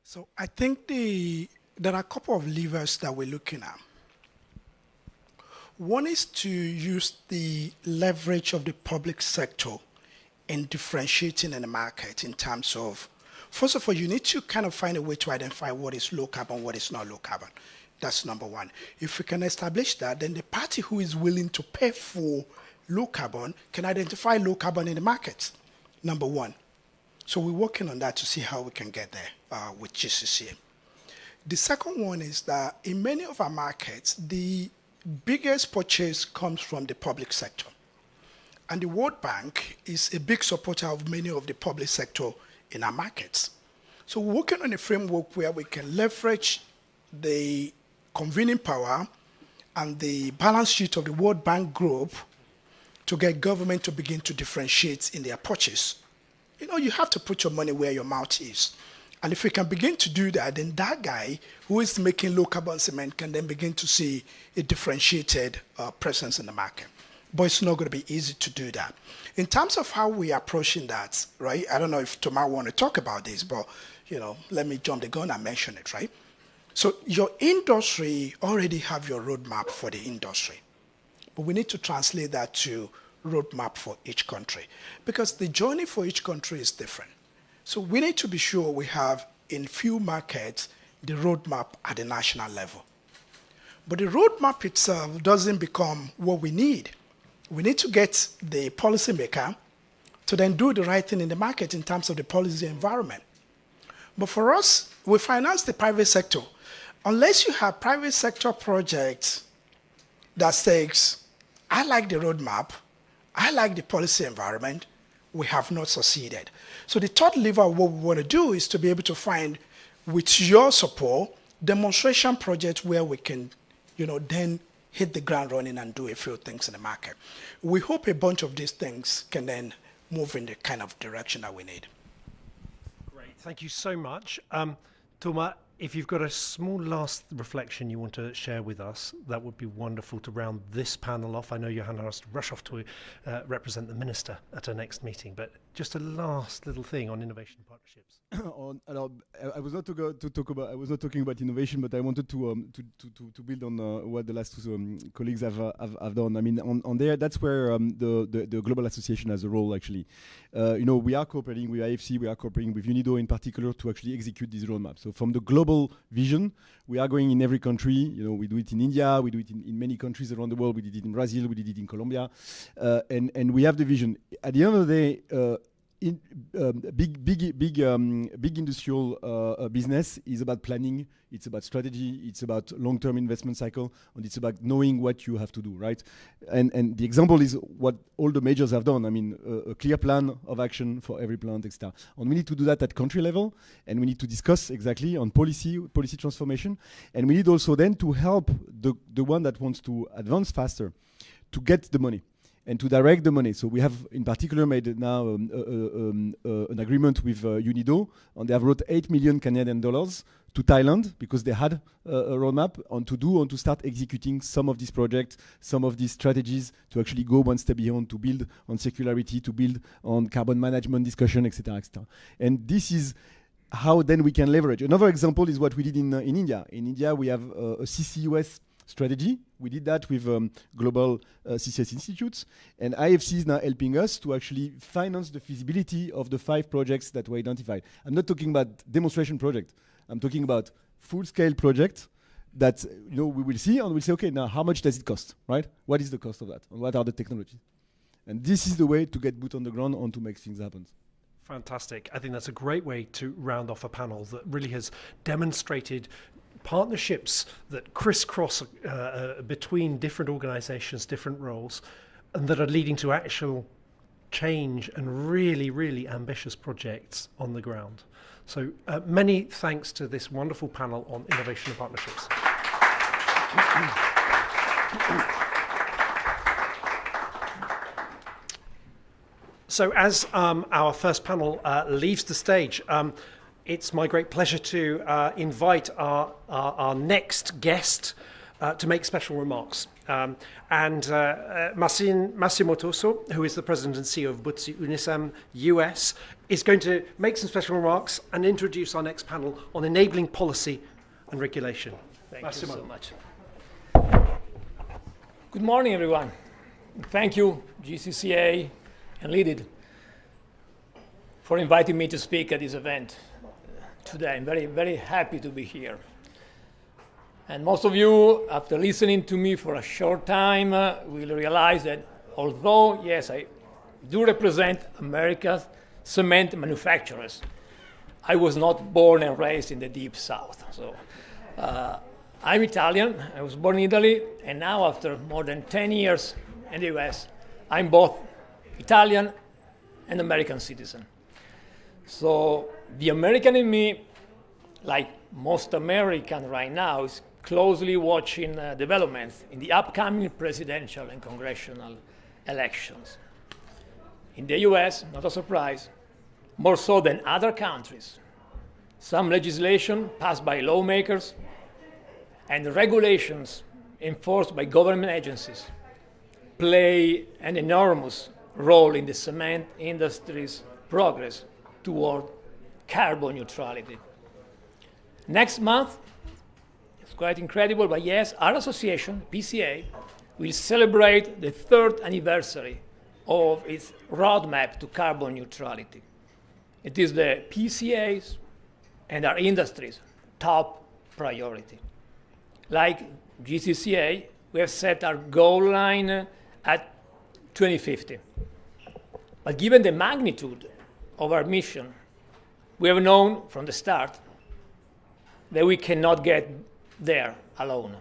So I think there are a couple of levers that we're looking at. One is to use the leverage of the public sector in differentiating in the market in terms of, first of all, you need to kind of find a way to identify what is low carbon, what is not low carbon. That's number one. If we can establish that, then the party who is willing to pay for low carbon can identify low carbon in the market, number one. So we're working on that to see how we can get there with GCCA. The second one is that in many of our markets, the biggest purchase comes from the public sector. And the World Bank is a big supporter of many of the public sector in our markets. So we're working on a framework where we can leverage the convening power and the balance sheet of the World Bank group to get government to begin to differentiate in their purchase. You know, you have to put your money where your mouth is. And if we can begin to do that, then that guy who is making low carbon cement can then begin to see a differentiated presence in the market. But it's not going to be easy to do that. In terms of how we are approaching that, right? I don't know if Thomas want to talk about this, but, you know, let me jump the gun and mention it, right? So your industry already have your roadmap for the industry. But we need to translate that to roadmap for each country, because the journey for each country is different. So we need to be sure we have, in few markets, the roadmap at the national level. But the roadmap itself doesn't become what we need. We need to get the policymaker to then do the right thing in the market in terms of the policy environment. But for us, we finance the private sector. Unless you have private sector projects that says, I like the roadmap, I like the policy environment, we have not succeeded. So the third lever of what we want to do is to be able to find, with your support, demonstration projects where we can, you know, then hit the ground running and do a few things in the market. We hope a bunch of these things can then move in the kind of direction that we need. Great, thank you so much. Thomas, if you've got a small last reflection you want to share with us, that would be wonderful to round this panel off. I know Johanna has to rush off to represent the Minister at her next meeting, but just a last little thing on innovation partnerships. I was not talking about innovation, but I wanted to build on what the last two colleagues have done. I mean, on there, that's where the Global Association has a role, actually. You know, we are cooperating with IFC, we are cooperating with UNIDO in particular to actually execute this roadmap. So from the global vision, we are going in every country. You know, we do it in India, we do it in many countries around the world. We did it in Brazil, we did it in Colombia, and we have the vision. At the end of the day, big industrial business is about planning, it's about strategy, it's about long-term investment cycle, and it's about knowing what you have to do, right? And the example is what all the majors have done. I mean, a clear plan of action for every plant, etc. And we need to do that at country level, and we need to discuss exactly on policy transformation, and we need also then to help the one that wants to advance faster to get the money and to direct the money. So we have, in particular, made now an agreement with UNIDO, and they have wrote $8 million Canadian to Thailand because they had a roadmap on to start executing some of these projects, some of these strategies to actually go one step beyond, to build on circularity, to build on carbon management discussion, etc., etc. And this is how then we can leverage. Another example is what we did in India. In India, we have a CCUS strategy. We did that with global CCS institutes, and IFC is now helping us to actually finance the feasibility of the 5 projects that were identified. I'm not talking about demonstration project. I'm talking about full-scale projects that we will see, and we'll say, okay, now how much does it cost, right? What is the cost of that, and what are the technologies? And this is the way to get boot on the ground and to make things happen. Fantastic. I think that's a great way to round off a panel that really has demonstrated partnerships that crisscross between different organizations, different roles, and that are leading to actual change and really, really ambitious projects on the ground. So many thanks to this wonderful panel on innovation and partnerships. So as our first panel leaves the stage, it's my great pleasure to invite our next guest to make special remarks. Massimo Toso, who is the President and CEO of Butzi Unisem US, is going to make some special remarks and introduce our next panel on enabling policy and regulation. Thank Massimo. you so much. Good morning, everyone. Thank you, GCCA and LeadIT, for inviting me to speak at this event today. I'm very, very happy to be here. And most of you, after listening to me for a short time, will realize that although, yes, I do represent America's cement manufacturers, I was not born and raised in the deep south. So I'm Italian. I was born in Italy, and now after more than 10 years in the US, I'm both Italian and American citizen. So the American in me, like most American right now, is closely watching developments in the upcoming presidential and congressional elections. In the US, not a surprise, more so than other countries, some legislation passed by lawmakers and regulations enforced by government agencies play an enormous role in the cement industry's progress toward carbon neutrality. Next month, it's quite incredible, but yes, our association, PCA, will celebrate the 3rd anniversary of its roadmap to carbon neutrality. It is the PCA's and our industry's top priority. Like GCCA, we have set our goal line at 2050. But given the magnitude of our mission, we have known from the start that we cannot get there alone.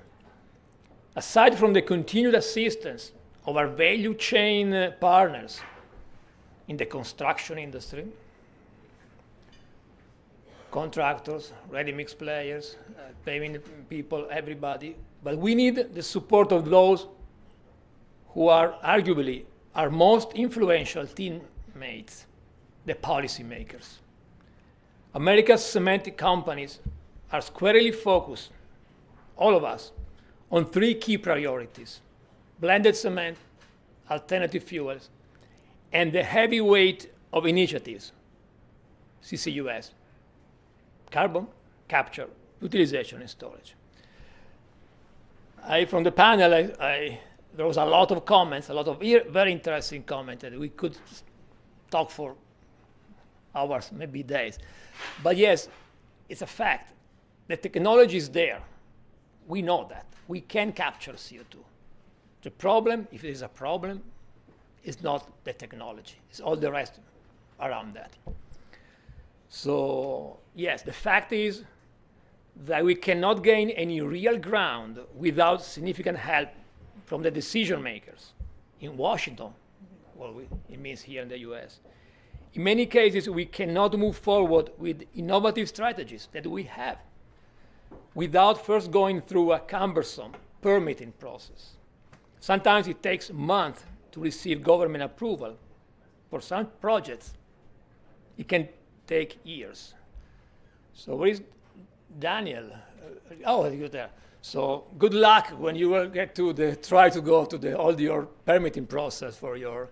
Aside from the continued assistance of our value chain partners in the construction industry, contractors, ready-mix players, paving people, everybody, but we need the support of those who are arguably our most influential teammates, the policymakers. America's cement companies are squarely focused, all of us, on 3 key priorities: blended cement, alternative fuels, and the heavy weight of initiatives, CCUS, carbon capture, utilization, and storage. From the panel, there was a lot of comments, a lot of very interesting comments, and we could talk for hours, maybe days. But yes, it's a fact. The technology is there. We know that. We can capture CO2. The problem, if it is a problem, is not the technology. It's all the rest around that. So yes, the fact is that we cannot gain any real ground without significant help from the decision makers in Washington, it means here in the US. In many cases, we cannot move forward with innovative strategies that we have without first going through a cumbersome permitting process. Sometimes it takes months to receive government approval. For some projects, it can take years. So where is Daniel? Oh, you're there. So good luck when you will get to try to go to all your permitting process for your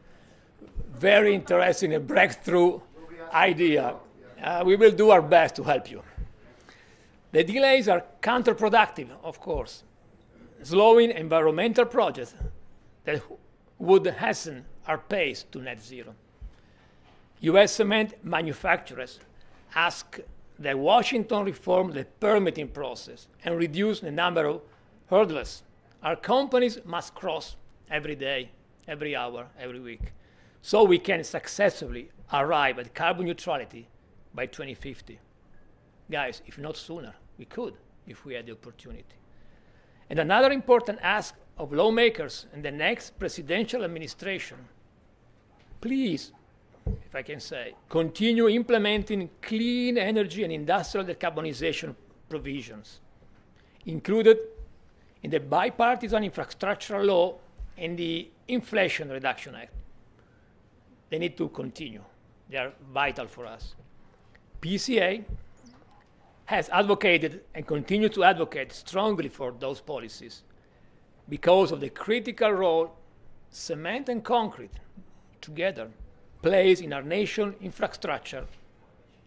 very interesting and breakthrough idea. We will do our best to help you. The delays are counterproductive, of course, slowing environmental projects that would hasten our pace to net zero. US cement manufacturers ask that Washington reform the permitting process and reduce the number of hurdles our companies must cross every day, every hour, every week, so we can successfully arrive at carbon neutrality by 2050. Guys, if not sooner, we could if we had the opportunity. And another important ask of lawmakers in the next presidential administration, please, if I can say, continue implementing clean energy and industrial decarbonization provisions included in the bipartisan infrastructure law and the Inflation Reduction Act. They need to continue. They are vital for us. PCA has advocated and continues to advocate strongly for those policies because of the critical role cement and concrete together plays in our nation's infrastructure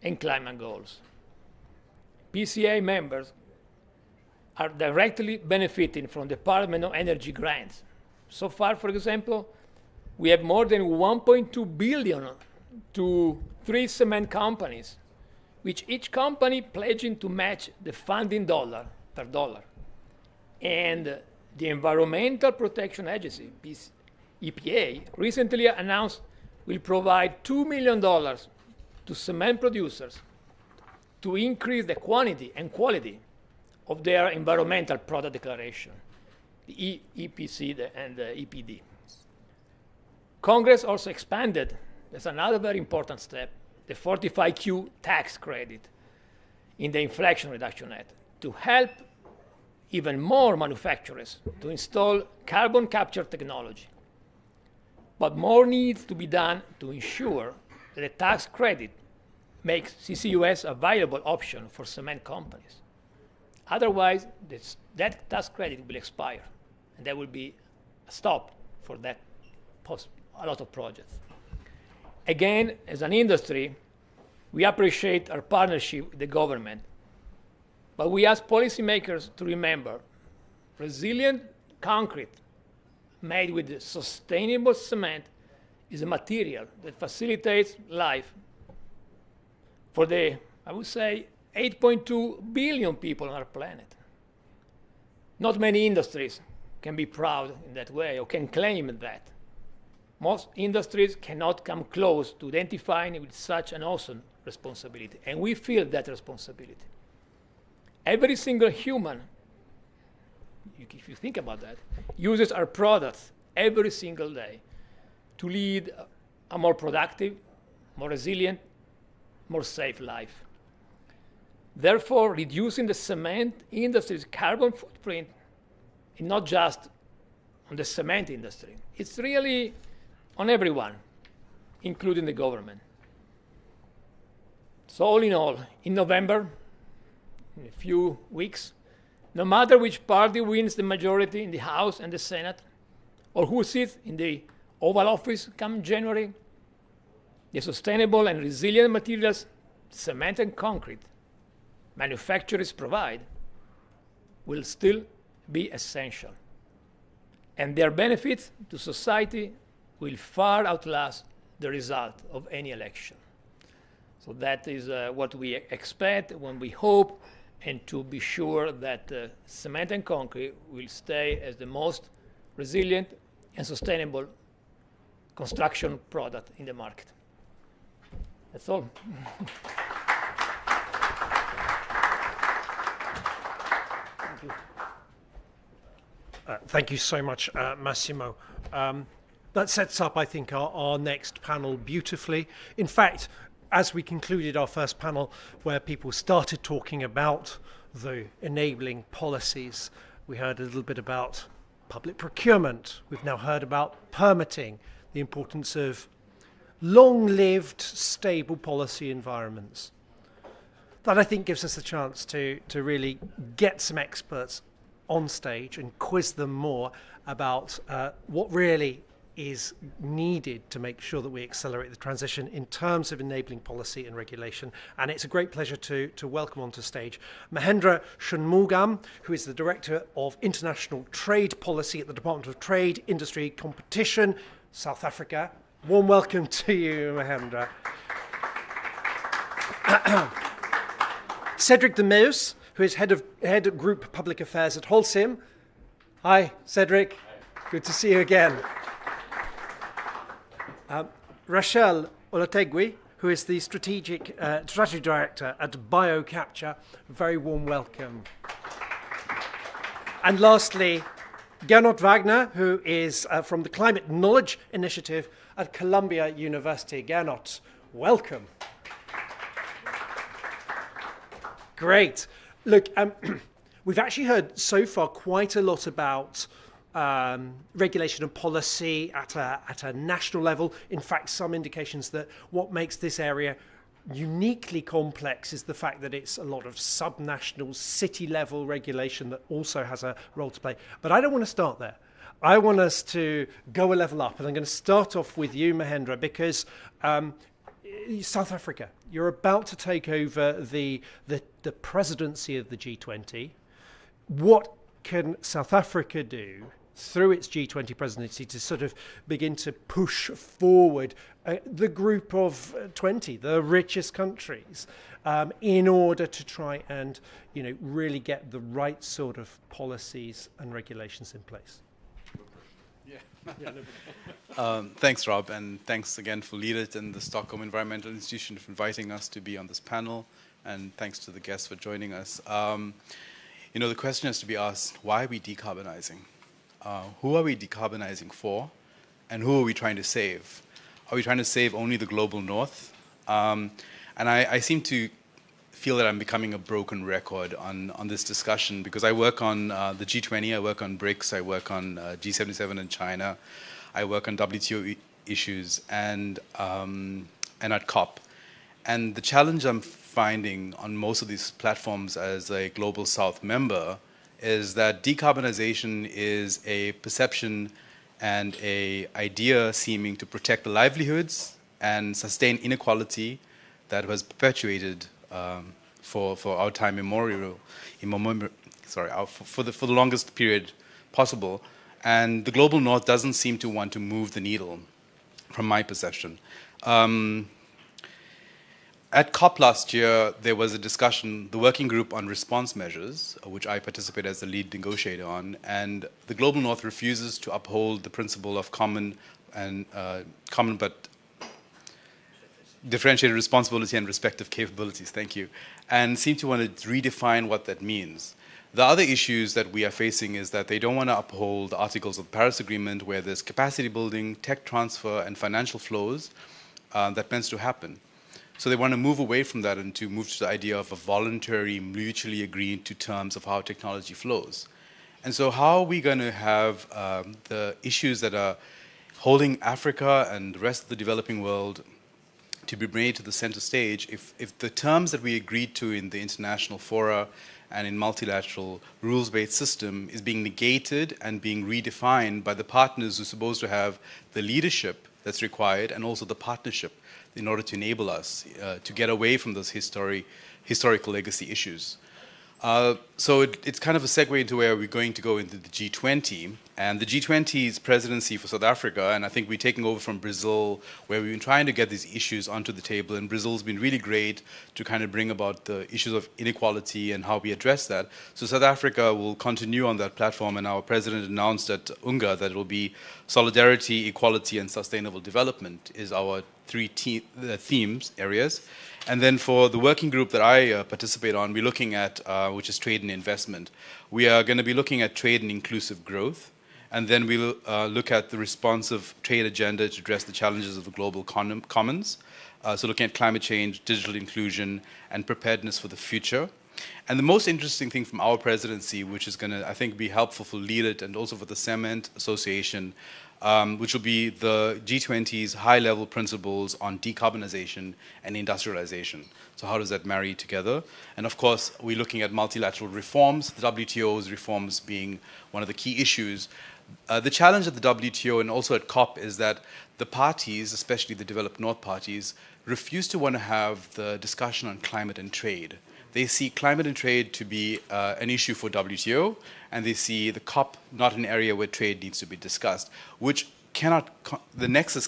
and climate goals. PCA members are directly benefiting from Department of Energy grants. So far, for example, we have more than 1.2 billion to 3 cement companies, which each company pledging to match the funding dollar per dollar. And the Environmental Protection Agency, EPA, recently announced will provide $2 million to cement producers to increase the quantity and quality of their environmental product declaration, the EPC and the EPD. Congress also expanded, that's another very important step, the 45Q tax credit in the Inflation Reduction Act to help even more manufacturers to install carbon capture technology. But more needs to be done to ensure that the tax credit makes CCUS a viable option for cement companies. Otherwise, that tax credit will expire, and there will be a stop for that a lot of projects. Again, as an industry, we appreciate our partnership with the government, but we ask policymakers to remember resilient concrete made with sustainable cement is a material that facilitates life for the, I would say, 8.2 billion people on our planet. Not many industries can be proud in that way or can claim that. Most industries cannot come close to identifying with such an awesome responsibility, and we feel that responsibility. Every single human, if you think about that, uses our products every single day to lead a more productive, more resilient, more safe life. Therefore, reducing the cement industry's carbon footprint is not just on the cement industry. It's really on everyone, including the government. So all in all, in November, in a few weeks, no matter which party wins the majority in the House and the Senate, or who sits in the Oval Office come January, the sustainable and resilient materials, cement and concrete, manufacturers provide will still be essential. And their benefits to society will far outlast the result of any election. So that is what we expect when we hope, and to be sure that cement and concrete will stay as the most resilient and sustainable construction product in the market. That's all. Thank you. Thank you so much, Massimo. That sets up, I think, our next panel beautifully. In fact, as we concluded our first panel, where people started talking about the enabling policies, we heard a little bit about public procurement. We've now heard about permitting, the importance of long-lived, stable policy environments. That, I think, gives us a chance to really get some experts on stage and quiz them more about what really is needed to make sure that we accelerate the transition in terms of enabling policy and regulation. And it's a great pleasure to welcome onto stage Mahendra Shanmugam, who is the Director of International Trade Policy at the Department of Trade, Industry, Competition, South Africa. Warm welcome to you, Mahendra. Cedric de Meus, who is head of Group Public Affairs at Holcim. Hi, Cedric. Good to see you again. Rachel Olategui, who is the strategy director at BioCapture. Very warm welcome. And lastly, Gernot Wagner, who is from the Climate Knowledge Initiative at Columbia University. Gernot, welcome. Great. Look, we've actually heard so far quite a lot about regulation and policy at a national level. In fact, some indications that what makes this area uniquely complex is the fact that it's a lot of subnational, city-level regulation that also has a role to play. But I don't want to start there. I want us to go a level up, and I'm going to start off with you, Mahendra, because South Africa, you're about to take over the presidency of the G20. What can South Africa do through its G20 presidency to sort of begin to push forward the group of 20, the richest countries, in order to try and really get the right sort of policies and regulations in place? Thanks, Rob, and thanks again for LeadIT and the Stockholm Environment Institute for inviting us to be on this panel, and thanks to the guests for joining us. The question has to be asked, why are we decarbonizing? Who are we decarbonizing for, and who are we trying to save? Are we trying to save only the global north? And I seem to feel that I'm becoming a broken record on this discussion, because I work on the G20, I work on BRICS, I work on G77 in China, I work on WTO issues and at COP. And the challenge I'm finding on most of these platforms as a Global South member is that decarbonization is a perception and an idea seeming to protect the livelihoods and sustain inequality that was perpetuated for our time immemorial, for the longest period possible. And the global north doesn't seem to want to move the needle, from my perception. At COP last year, there was a discussion, the working group on response measures, which I participate as the lead negotiator on, and the global north refuses to uphold the principle of common but differentiated responsibility and respective capabilities, thank you, and seem to want to redefine what that means. The other issues that we are facing is that they don't want to uphold the articles of the Paris Agreement, where there's capacity building, tech transfer, and financial flows that tends to happen. So they want to move away from that and to move to the idea of a voluntary, mutually agreed to terms of how technology flows. And so how are we going to have the issues that are holding Africa and the rest of the developing world to be made to the center stage if the terms that we agreed to in the international fora and in multilateral rules-based system is being negated and being redefined by the partners who are supposed to have the leadership that's required and also the partnership in order to enable us to get away from those historical legacy issues. So it's kind of a segue into where we're going to go into the G20. And the G20's presidency for South Africa, and I think we're taking over from Brazil, where we've been trying to get these issues onto the table, and Brazil's been really great to kind of bring about the issues of inequality and how we address that. So South Africa will continue on that platform, and our president announced at UNGA that it will be solidarity, equality, and sustainable development is our three themes, areas. And then for the working group that I participate on, we're looking at, which is trade and investment. We are going to be looking at trade and inclusive growth. And then we'll look at the responsive trade agenda to address the challenges of the global commons. So looking at climate change, digital inclusion, and preparedness for the future. And the most interesting thing from our presidency, which is going to, I think, be helpful for LeadIT and also for the Cement Association, which will be the G20's high-level principles on decarbonization and industrialization. So how does that marry together? And of course, we're looking at multilateral reforms, the WTO's reforms being one of the key issues. The challenge at the WTO and also at COP is that the parties, especially the developed North parties, refuse to want to have the discussion on climate and trade. They see climate and trade to be an issue for WTO, and they see the COP not an area where trade needs to be discussed, which cannot, the nexus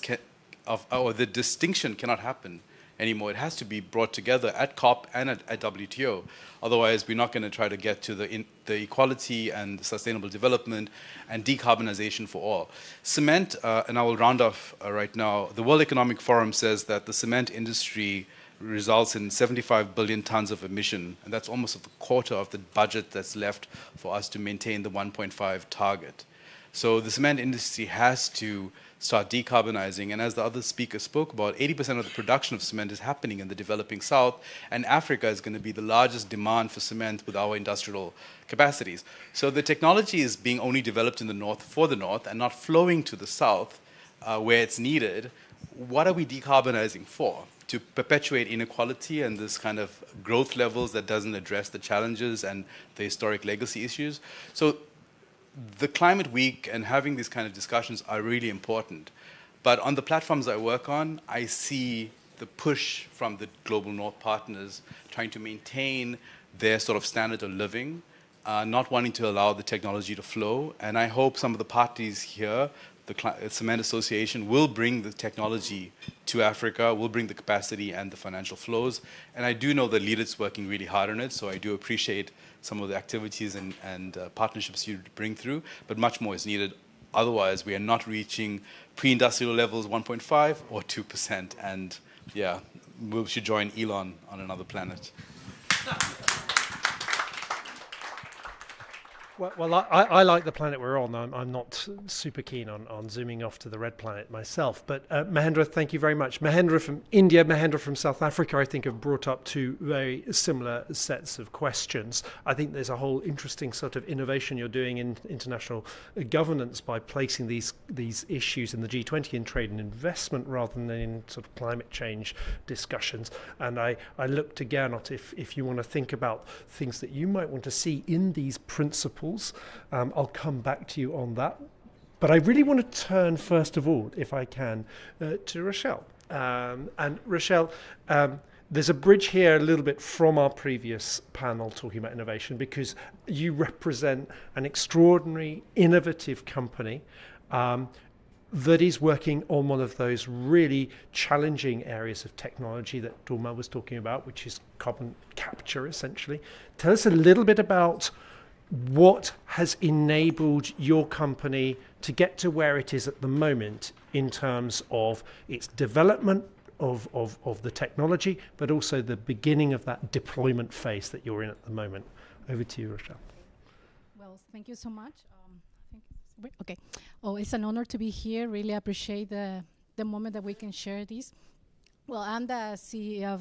or the distinction cannot happen anymore. It has to be brought together at COP and at WTO. Otherwise, we're not going to try to get to the equality and sustainable development and decarbonization for all. Cement, and I will round off right now, the World Economic Forum says that the cement industry results in 75 billion tons of emission, and that's almost a quarter of the budget that's left for us to maintain the 1.5 target. So the cement industry has to start decarbonizing, and as the other speaker spoke about, 80% of the production of cement is happening in the developing South, and Africa is going to be the largest demand for cement with our industrial capacities. So the technology is being only developed in the North for the North and not flowing to the South where it's needed. What are we decarbonizing for? To perpetuate inequality and this kind of growth levels that doesn't address the challenges and the historic legacy issues. So the Climate Week and having these kind of discussions are really important. But on the platforms I work on, I see the push from the Global North partners trying to maintain their sort of standard of living, not wanting to allow the technology to flow. And I hope some of the parties here, the Cement Association, will bring the technology to Africa, will bring the capacity and the financial flows. And I do know that LeadIT's working really hard on it, so I do appreciate some of the activities and partnerships you bring through, but much more is needed. Otherwise, we are not reaching pre-industrial levels 1.5 or 2%. And yeah, we should join Elon on another planet. Well, I like the planet we're on. I'm not super keen on zooming off to the red planet myself. But Mahendra, thank you very much. Mahendra from India, Mahendra from South Africa, I think have brought up two very similar sets of questions. I think there's a whole interesting sort of innovation you're doing in international governance by placing these issues in the G20 in trade and investment rather than in sort of climate change discussions. And I look to Gernot if you want to think about things that you might want to see in these principles. I'll come back to you on that. But I really want to turn, first of all, if I can, to Rochelle. And Rochelle, there's a bridge here a little bit from our previous panel talking about innovation, because you represent an extraordinary, innovative company that is working on one of those really challenging areas of technology that Dulma was talking about, which is carbon capture, essentially. Tell us a little bit about what has enabled your company to get to where it is at the moment in terms of its development of the technology, but also the beginning of that deployment phase that you're in at the moment. Over to you, Rochelle. Well, thank you so much. Okay. Oh, it's an honor to be here. Really appreciate the moment that we can share this. Well, I'm the CEO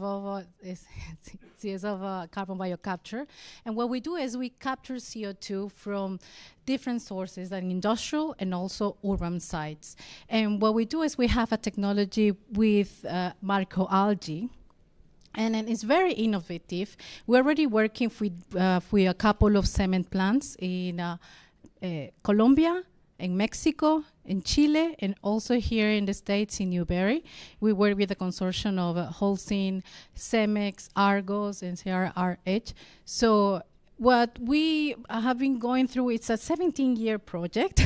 of carbon biocapture, and what we do is we capture CO2 from different sources, like industrial and also urban sites. And what we do is we have a technology with microalgae, and it's very innovative. We're already working with a couple of cement plants in Colombia, in Mexico, in Chile, and also here in the States in Newberry. We work with a consortium of Holcim, Cemex, Argos, and CRRH. So what we have been going through, it's a 17-year project,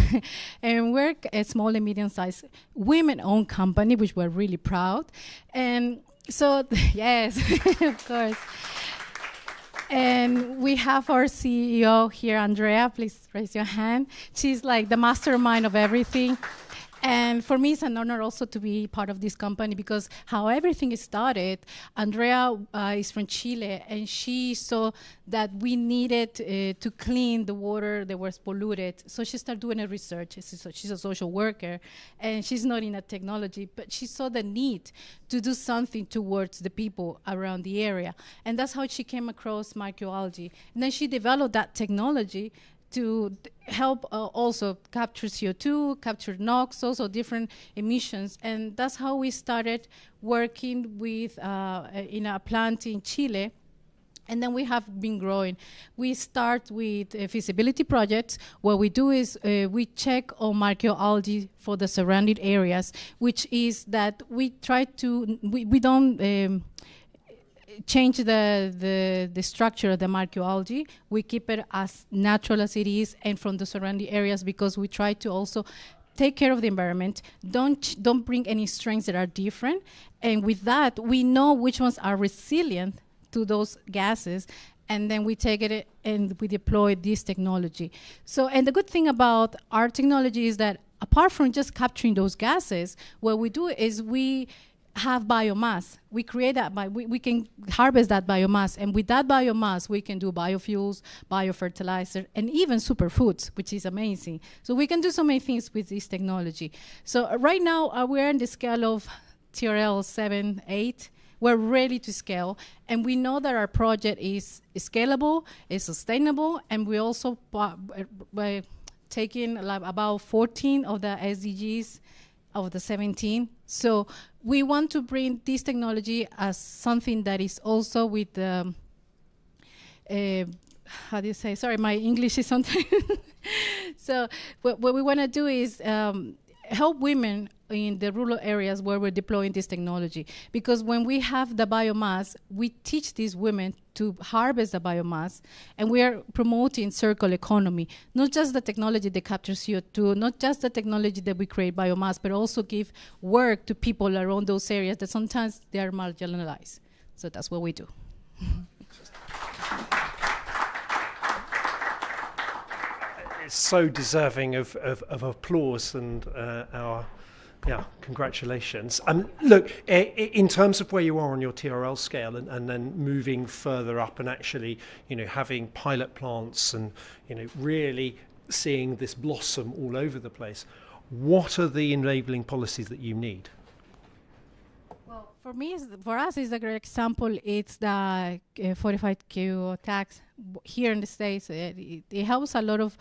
and we're a small and medium-sized women-owned company, which we're really proud. And so, yes, of course. And we have our CEO here, Andrea. Please raise your hand. She's like the mastermind of everything. And for me, it's an honor also to be part of this company, because how everything started, Andrea is from Chile, and she saw that we needed to clean the water that was polluted. So she started doing a research. She's a social worker, and she's not in a technology, but she saw the need to do something towards the people around the area. And that's how she came across microalgae. And then she developed that technology to help also capture CO2, capture NOx, also different emissions. And that's how we started working with in a plant in Chile. And then we have been growing. We start with feasibility projects. What we do is we check on microalgae for the surrounding areas, which is that we try to, we don't change the structure of the microalgae. We keep it as natural as it is and from the surrounding areas, because we try to also take care of the environment, don't bring any strains that are different, and with that, we know which ones are resilient to those gases, and then we take it and we deploy this technology. So, and the good thing about our technology is that apart from just capturing those gases, what we do is we have biomass. We create that, we can harvest that biomass, and with that biomass, we can do biofuels, biofertilizer, and even superfoods, which is amazing. So we can do so many things with this technology. So right now, we're in the scale of TRL 7, 8. We're ready to scale, and we know that our project is scalable, is sustainable, and we also by taking like about 14 of the SDGs of the 17. So we want to bring this technology as something that is also with how do you say? Sorry, my English is sometimes. So what we want to do is help women in the rural areas where we're deploying this technology. Because when we have the biomass, we teach these women to harvest the biomass, and we are promoting circular economy. Not just the technology that captures CO2, not just the technology that we create biomass, but also give work to people around those areas that sometimes they are marginalized. So that's what we do. It's so deserving of applause and our congratulations. Look, in terms of where you are on your TRL scale and then moving further up and actually, having pilot plants and, really seeing this blossom all over the place, what are the enabling policies that you need? Well, for us, it's a great example. It's the 45Q tax here in the States. It helps a lot of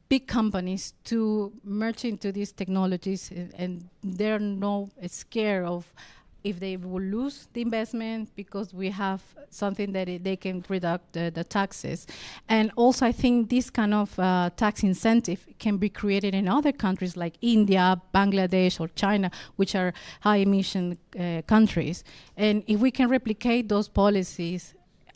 big companies to merge into these technologies, and they're no scared of if they will lose the investment, because we have something that they can deduct the taxes. And also, I think this kind of tax incentive can be created in other countries like India, Bangladesh, or China, which are high emission countries. And if we can replicate those policies,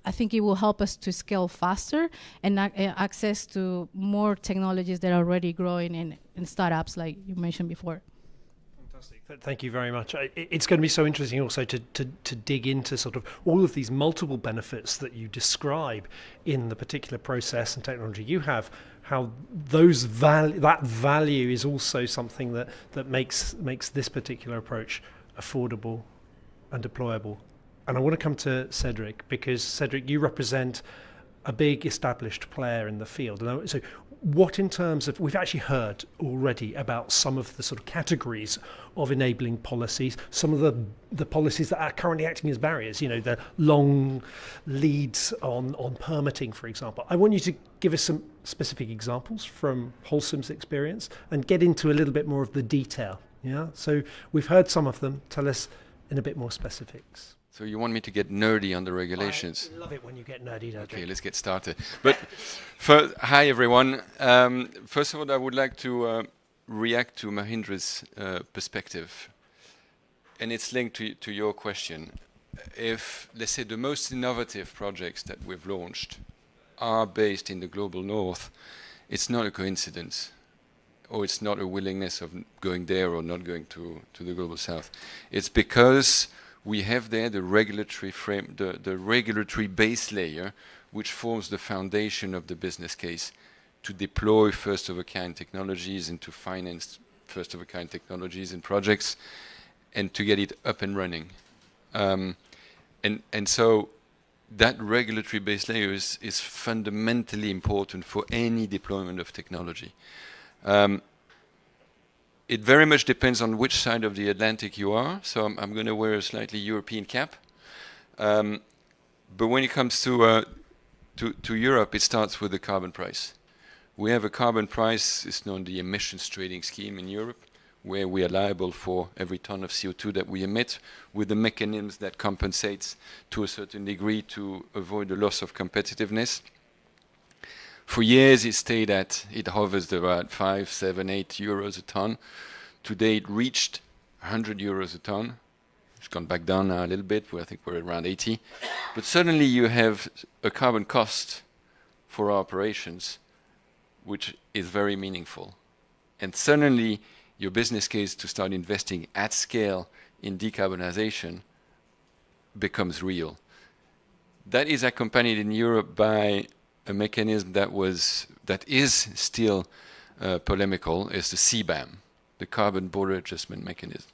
I think it will help us to scale faster and access to more technologies that are already growing in startups like you mentioned before. Fantastic. Thank you very much. It's going to be so interesting also to dig into sort of all of these multiple benefits that you describe in the particular process and technology you have, how that value is also something that makes this particular approach affordable and deployable. And I want to come to Cedric, because Cedric, you represent a big established player in the field. And so what in terms of, we've actually heard already about some of the sort of categories of enabling policies, some of the policies that are currently acting as barriers, the long leads on permitting, for example. I want you to give us some specific examples from Wholesome's experience and get into a little bit more of the detail. Yeah. So we've heard some of them. Tell us in a bit more specifics. So you want me to get nerdy on the regulations? I love it when you get nerdy, don't you? Okay, let's get started. But hi, everyone. First of all, I would like to react to Mahindra's perspective. And it's linked to your question. If, let's say, the most innovative projects that we've launched are based in the global north, it's not a coincidence, or it's not a willingness of going there or not going to the global south. It's because we have there the regulatory frame, the regulatory base layer, which forms the foundation of the business case to deploy first-of-a-kind technologies and to finance first-of-a-kind technologies and projects, and to get it up and running. And so that regulatory base layer is fundamentally important for any deployment of technology. It very much depends on which side of the Atlantic you are. So I'm going to wear a slightly European cap. But when it comes to Europe, it starts with the carbon price. We have a carbon price, it's known the emissions trading scheme in Europe, where we are liable for every ton of CO2 that we emit, with the mechanisms that compensates to a certain degree to avoid the loss of competitiveness. For years, it hovers around 5, 7, 8 euros a ton. Today, it reached 100 euros a ton. It's gone back down now a little bit. I think we're around 80. But suddenly, you have a carbon cost for our operations, which is very meaningful. And suddenly, your business case to start investing at scale in decarbonization becomes real. That is accompanied in Europe by a mechanism that is still polemical, is the CBAM, the Carbon Border Adjustment Mechanism.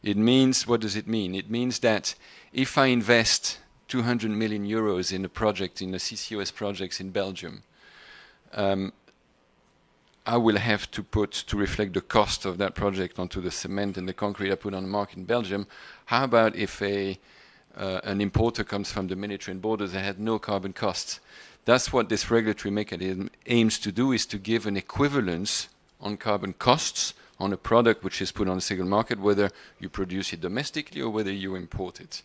It means, what does it mean? It means that if I invest 200 million euros in a project, in a CCUS project in Belgium, I will have to reflect the cost of that project onto the cement and the concrete I put on the market in Belgium. How about if an importer comes from the Mediterranean borders and had no carbon costs? That's what this regulatory mechanism aims to do, is to give an equivalence on carbon costs on a product which is put on the single market, whether you produce it domestically or whether you import it.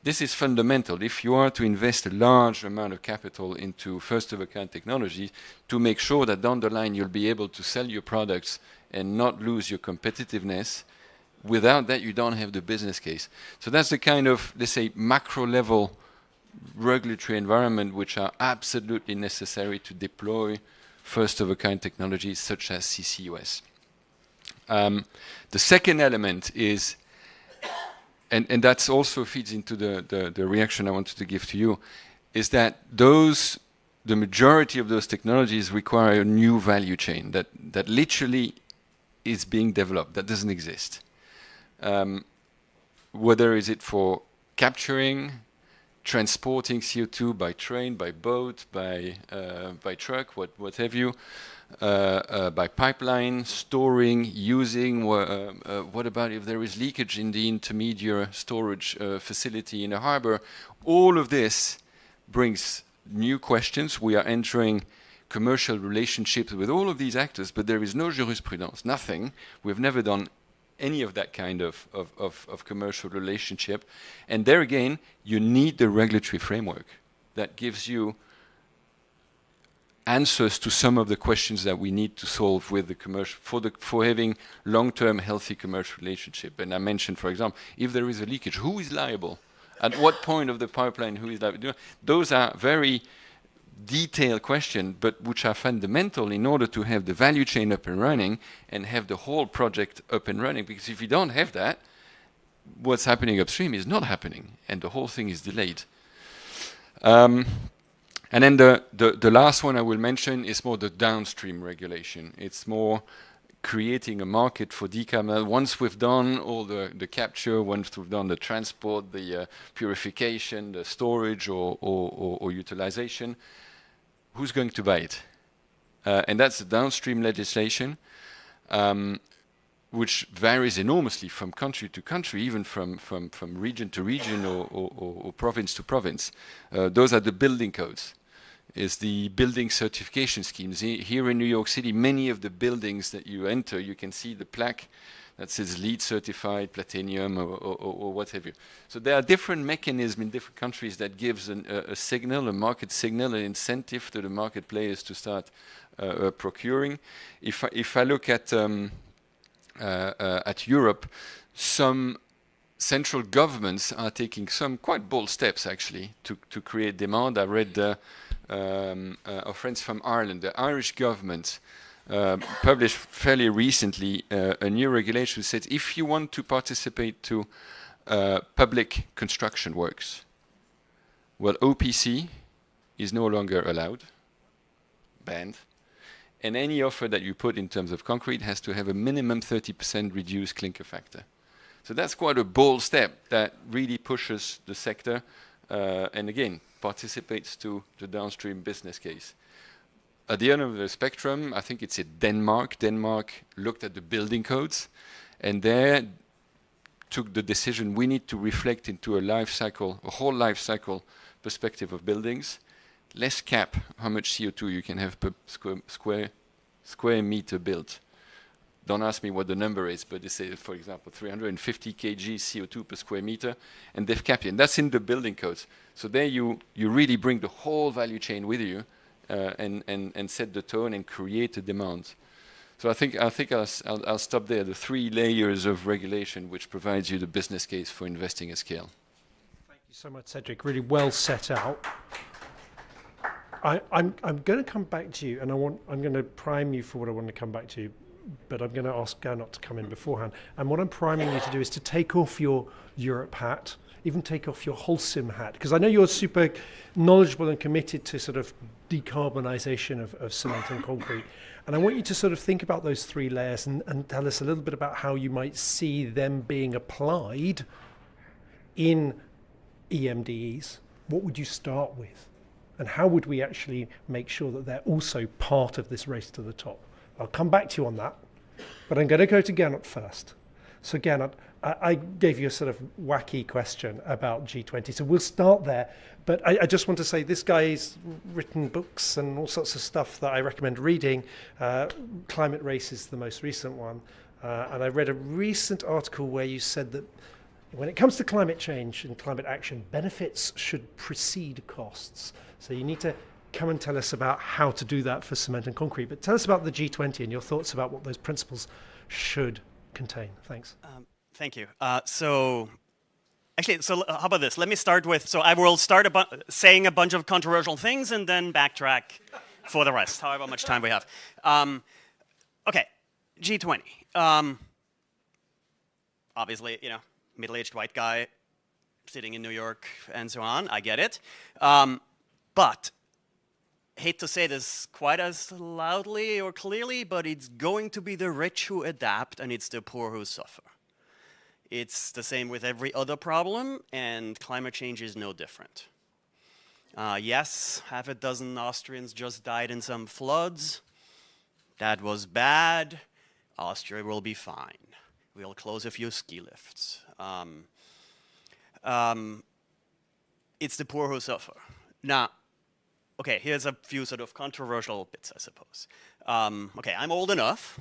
This is fundamental. If you are to invest a large amount of capital into first-of-a-kind technology, to make sure that down the line you'll be able to sell your products and not lose your competitiveness, without that you don't have the business case. So that's the kind of, let's say, macro-level regulatory environment which are absolutely necessary to deploy first-of-a-kind technologies such as CCUS. The second element is, and that also feeds into the reaction I wanted to give to you, is that the majority of those technologies require a new value chain that literally is being developed, that doesn't exist. Whether is it for capturing, transporting CO2 by train, by boat, by truck, what have you, by pipeline, storing, using. What about if there is leakage in the intermediate storage facility in a harbor? All of this brings new questions. We are entering commercial relationships with all of these actors, but there is no jurisprudence, nothing. We've never done any of that kind of commercial relationship. And there again, you need the regulatory framework that gives you answers to some of the questions that we need to solve with the commercial, for having long-term healthy commercial relationship. And I mentioned, for example, if there is a leakage, who is liable? At what point of the pipeline, who is liable? Those are very detailed questions, but which are fundamental in order to have the value chain up and running and have the whole project up and running. Because if you don't have that, what's happening upstream is not happening, and the whole thing is delayed. And then the last one I will mention is more the downstream regulation. It's more creating a market for decarbonization. Once we've done all the capture, once we've done the transport, the purification, the storage or utilization, who's going to buy it? And that's the downstream legislation, which varies enormously from country to country, even from region to region or province to province. Those are the building codes. Is the building certification schemes. Here in New York City, many of the buildings that you enter, you can see the plaque that says LEED certified, platinum, or what have you. So there are different mechanisms in different countries that gives a signal, a market signal, an incentive to the market players to start procuring. If I look at Europe, some central governments are taking some quite bold steps, actually, to create demand. I read our friends from Ireland, the Irish government published fairly recently a new regulation that says if you want to participate to public construction works, well, OPC is no longer allowed, banned, and any offer that you put in terms of concrete has to have a minimum 30% reduced clinker factor. So that's quite a bold step that really pushes the sector and again participates to the downstream business case. At the end of the spectrum, I think it's in Denmark. Denmark looked at the building codes and there took the decision we need to reflect into a life cycle, a whole life cycle perspective of buildings. Let's cap how much CO2 you can have per square meter built. Don't ask me what the number is, but they say, for example, 350 kg CO2 per square meter, and they've capped it. And that's in the building codes. So there you really bring the whole value chain with you and set the tone and create a demand. So I think I'll stop there. The 3 layers of regulation which provides you the business case for investing at scale. Thank you so much, Cedric. Really well set out. I'm going to come back to you, and I'm going to prime you for what I want to come back to. but I'm going to ask Gernot to come in beforehand. And what I'm priming you to do is to take off your Europe hat, even take off your wholesome hat, because I know you're super knowledgeable and committed to sort of decarbonisation of cement and concrete. And I want you to sort of think about those three layers and tell us a little bit about how you might see them being applied in EMDEs. What would you start with? And how would we actually make sure that they're also part of this race to the top? I'll come back to you on that, but I'm going to go to Gernot first. So Gernot, I gave you a sort of wacky question about G20, so we'll start there. But I just want to say this guy's written books and all sorts of stuff that I recommend reading. Climate Race is the most recent one. And I read a recent article where you said that when it comes to climate change and climate action, benefits should precede costs. So you need to come and tell us about how to do that for cement and concrete. But tell us about the G20 and your thoughts about what those principles should contain. Thanks. Thank you. So how about this? Let me start with, so I will start saying a bunch of controversial things and then backtrack for the rest, however much time we have. Okay, G20. Obviously, you know, middle-aged white guy sitting in New York and so on, I get it. But, hate to say this quite as loudly or clearly, but it's going to be the rich who adapt and it's the poor who suffer. It's the same with every other problem, and climate change is no different. Yes, half a dozen Austrians just died in some floods. That was bad. Austria will be fine. We'll close a few ski lifts. It's the poor who suffer. Now, okay, here's a few sort of controversial bits, I suppose. Okay, I'm old enough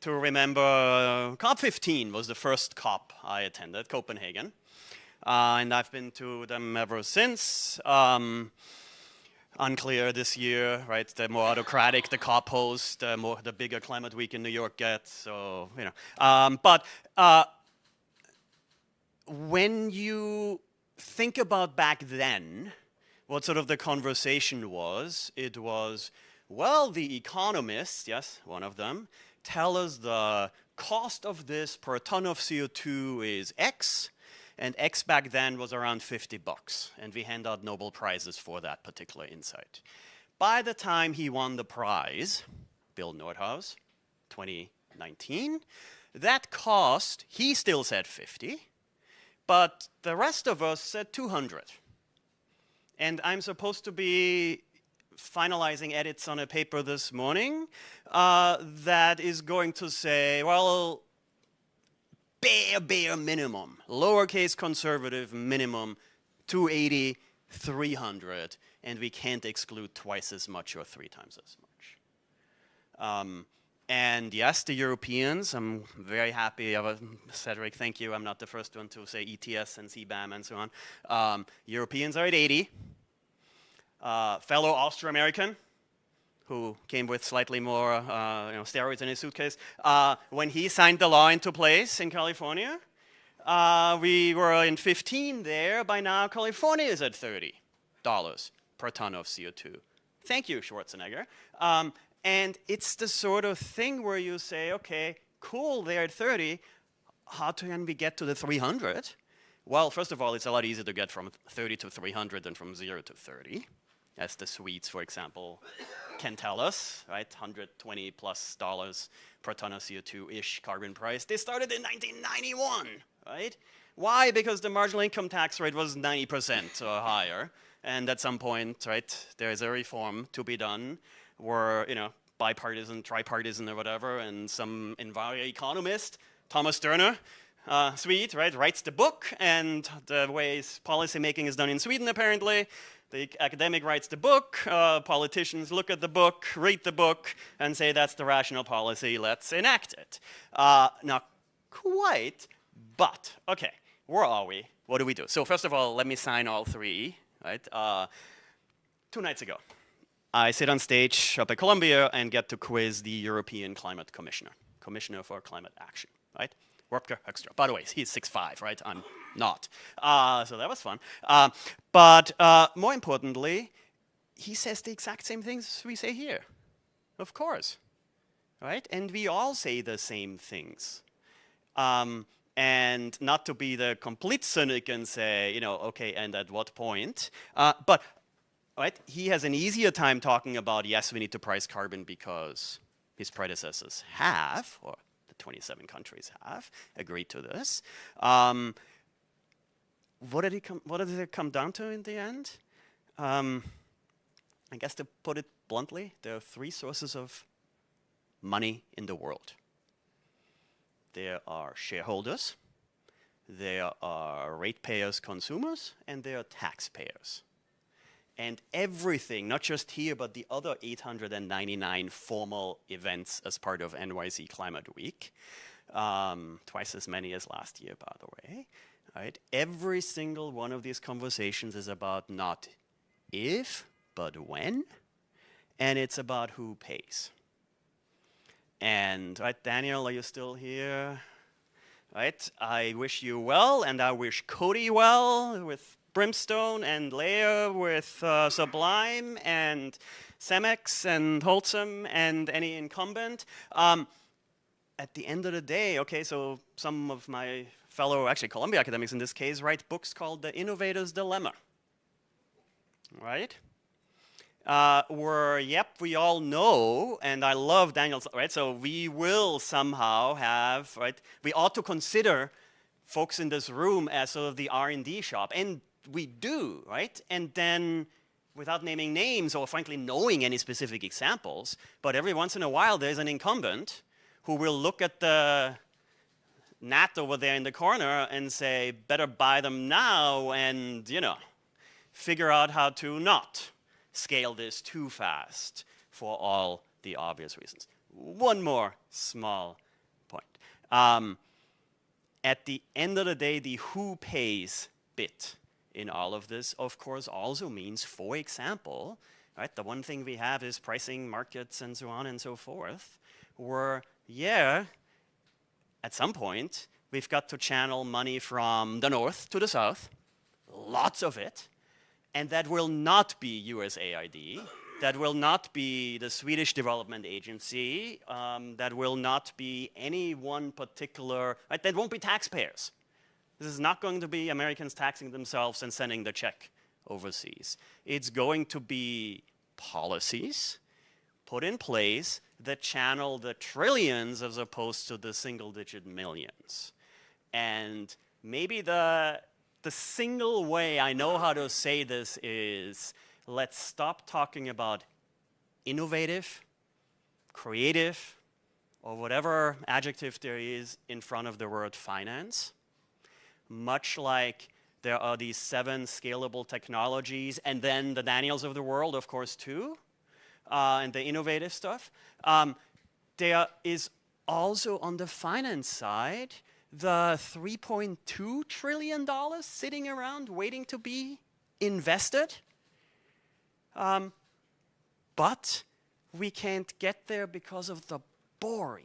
to remember COP15 was the first COP I attended, Copenhagen. And I've been to them ever since. Unclear this year, right? The more autocratic the COP host, the bigger Climate Week in New York gets. So, you know. But when you think about back then, what sort of the conversation was, it was, well, the economists, yes, one of them, tell us the cost of this per ton of CO2 is X, and X back then was around $50, and we hand out Nobel Prizes for that particular insight. By the time he won the prize, Bill Nordhaus, 2019, that cost, he still said 50, but the rest of us said 200. And I'm supposed to be finalizing edits on a paper this morning that is going to say, well, bare minimum, lowercase conservative minimum, 280, 300, and we can't exclude twice as much or 3 times as much. And yes, the Europeans, I'm very happy, Cedric, thank you, I'm not the first one to say ETS and CBAM and so on. Europeans are at 80. Fellow Austro-American, who came with slightly more steroids in his suitcase, when he signed the law into place in California, we were in 15 there. By now, California is at $30 per ton of CO2. Thank you, Schwarzenegger. And it's the sort of thing where you say, okay, cool, they're at 30. How can we get to the 300? Well, first of all, it's a lot easier to get from 30 to 300 than from 0 to 30. As the Swedes, for example, can tell us, right? $120 plus per ton of CO2-ish carbon price. They started in 1991, right? Why? Because the marginal income tax rate was 90% or higher. And at some point, right, there is a reform to be done where, bipartisan, tripartisan or whatever, and some economist, Thomas Sterner, Swede, right, writes the book, and the way policy making is done in Sweden, apparently, the academic writes the book, politicians look at the book, read the book, and say that's the rational policy, let's enact it. Not quite, but, okay, where are we? What do we do? So first of all, let me sign all 3, right? 2 nights ago, I sit on stage up at Columbia and get to quiz the European Climate Commissioner for Climate Action, right? Wopke Hoekstra. By the way, he's 6'5", right? I'm not. So that was fun. But more importantly, he says the exact same things we say here. Of course. right? And we all say the same things. And not to be the complete cynic and say, you know, okay, and at what point? But right, he has an easier time talking about, yes, we need to price carbon because his predecessors have, or the 27 countries have, agreed to this. What did it come down to in the end? I guess to put it bluntly, there are three sources of money in the world. There are shareholders, there are ratepayers, consumers, and there are taxpayers. And everything, not just here, but the other 899 formal events as part of NYC Climate Week, twice as many as last year, by the way, right? Every single one of these conversations is about not if, but when, and it's about who pays. And, right, Daniel, are you still here? Right, I wish you well, and I wish Cody well with Brimstone, and Leia with Sublime, and Cemex, and Holcim, and any incumbent. At the end of the day, okay, so some of my fellow, actually Columbia academics in this case, write books called The Innovator's Dilemma, right? Where, yep, we all know, and I love Daniel's, right? So we will somehow have, right? We ought to consider folks in this room as sort of the R&D shop, and we do, right? And then, without naming names or frankly knowing any specific examples, but every once in a while there's an incumbent who will look at the gnat over there in the corner and say, better buy them now and, you know, figure out how to not scale this too fast for all the obvious reasons. One more small point. At the end of the day, the who pays bit in all of this, of course, also means, for example, right, the one thing we have is pricing markets and so on and so forth, where, yeah, at some point, we've got to channel money from the north to the south, lots of it, and that will not be USAID, that will not be the Swedish Development Agency, that will not be any one particular, right, that won't be taxpayers. This is not going to be Americans taxing themselves and sending the check overseas. It's going to be policies put in place that channel the trillions as opposed to the single-digit millions. And maybe the single way I know how to say this is, let's stop talking about innovative, creative, or whatever adjective there is in front of the word finance. Much like there are these 7 scalable technologies, and then the Daniels of the world, of course, too, and the innovative stuff. There is also on the finance side the $3.2 trillion sitting around waiting to be invested. But we can't get there because of the boring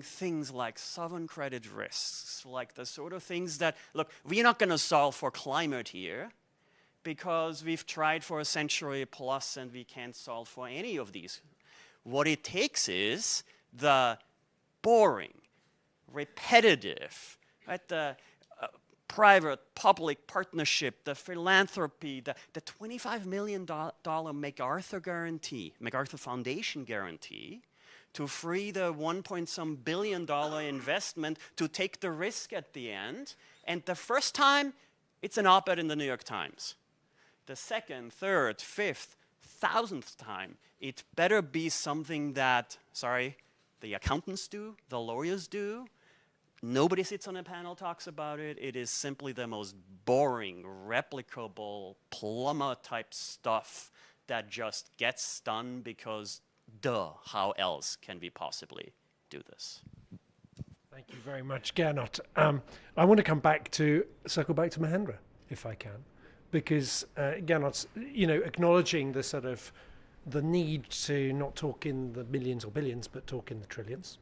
things like sovereign credit risks, like the sort of things that, look, we're not going to solve for climate here because we've tried for a century plus and we can't solve for any of these. What it takes is the boring, repetitive, right, the private-public partnership, the philanthropy, the $25 million MacArthur Foundation guarantee to free the $1 billion investment to take the risk at the end. And the first time, it's an op-ed in the New York Times. The second, third, fifth, 1,000th time, it better be something that, the accountants do, the lawyers do. Nobody sits on a panel, talks about it. It is simply the most boring, replicable, plumber-type stuff that just gets done because, how else can we possibly do this? Thank you very much, Gernot. I want to circle back to Mahendra, if I can, because Gernot's, acknowledging the sort of the need to not talk in the millions or billions, but talk in the trillions.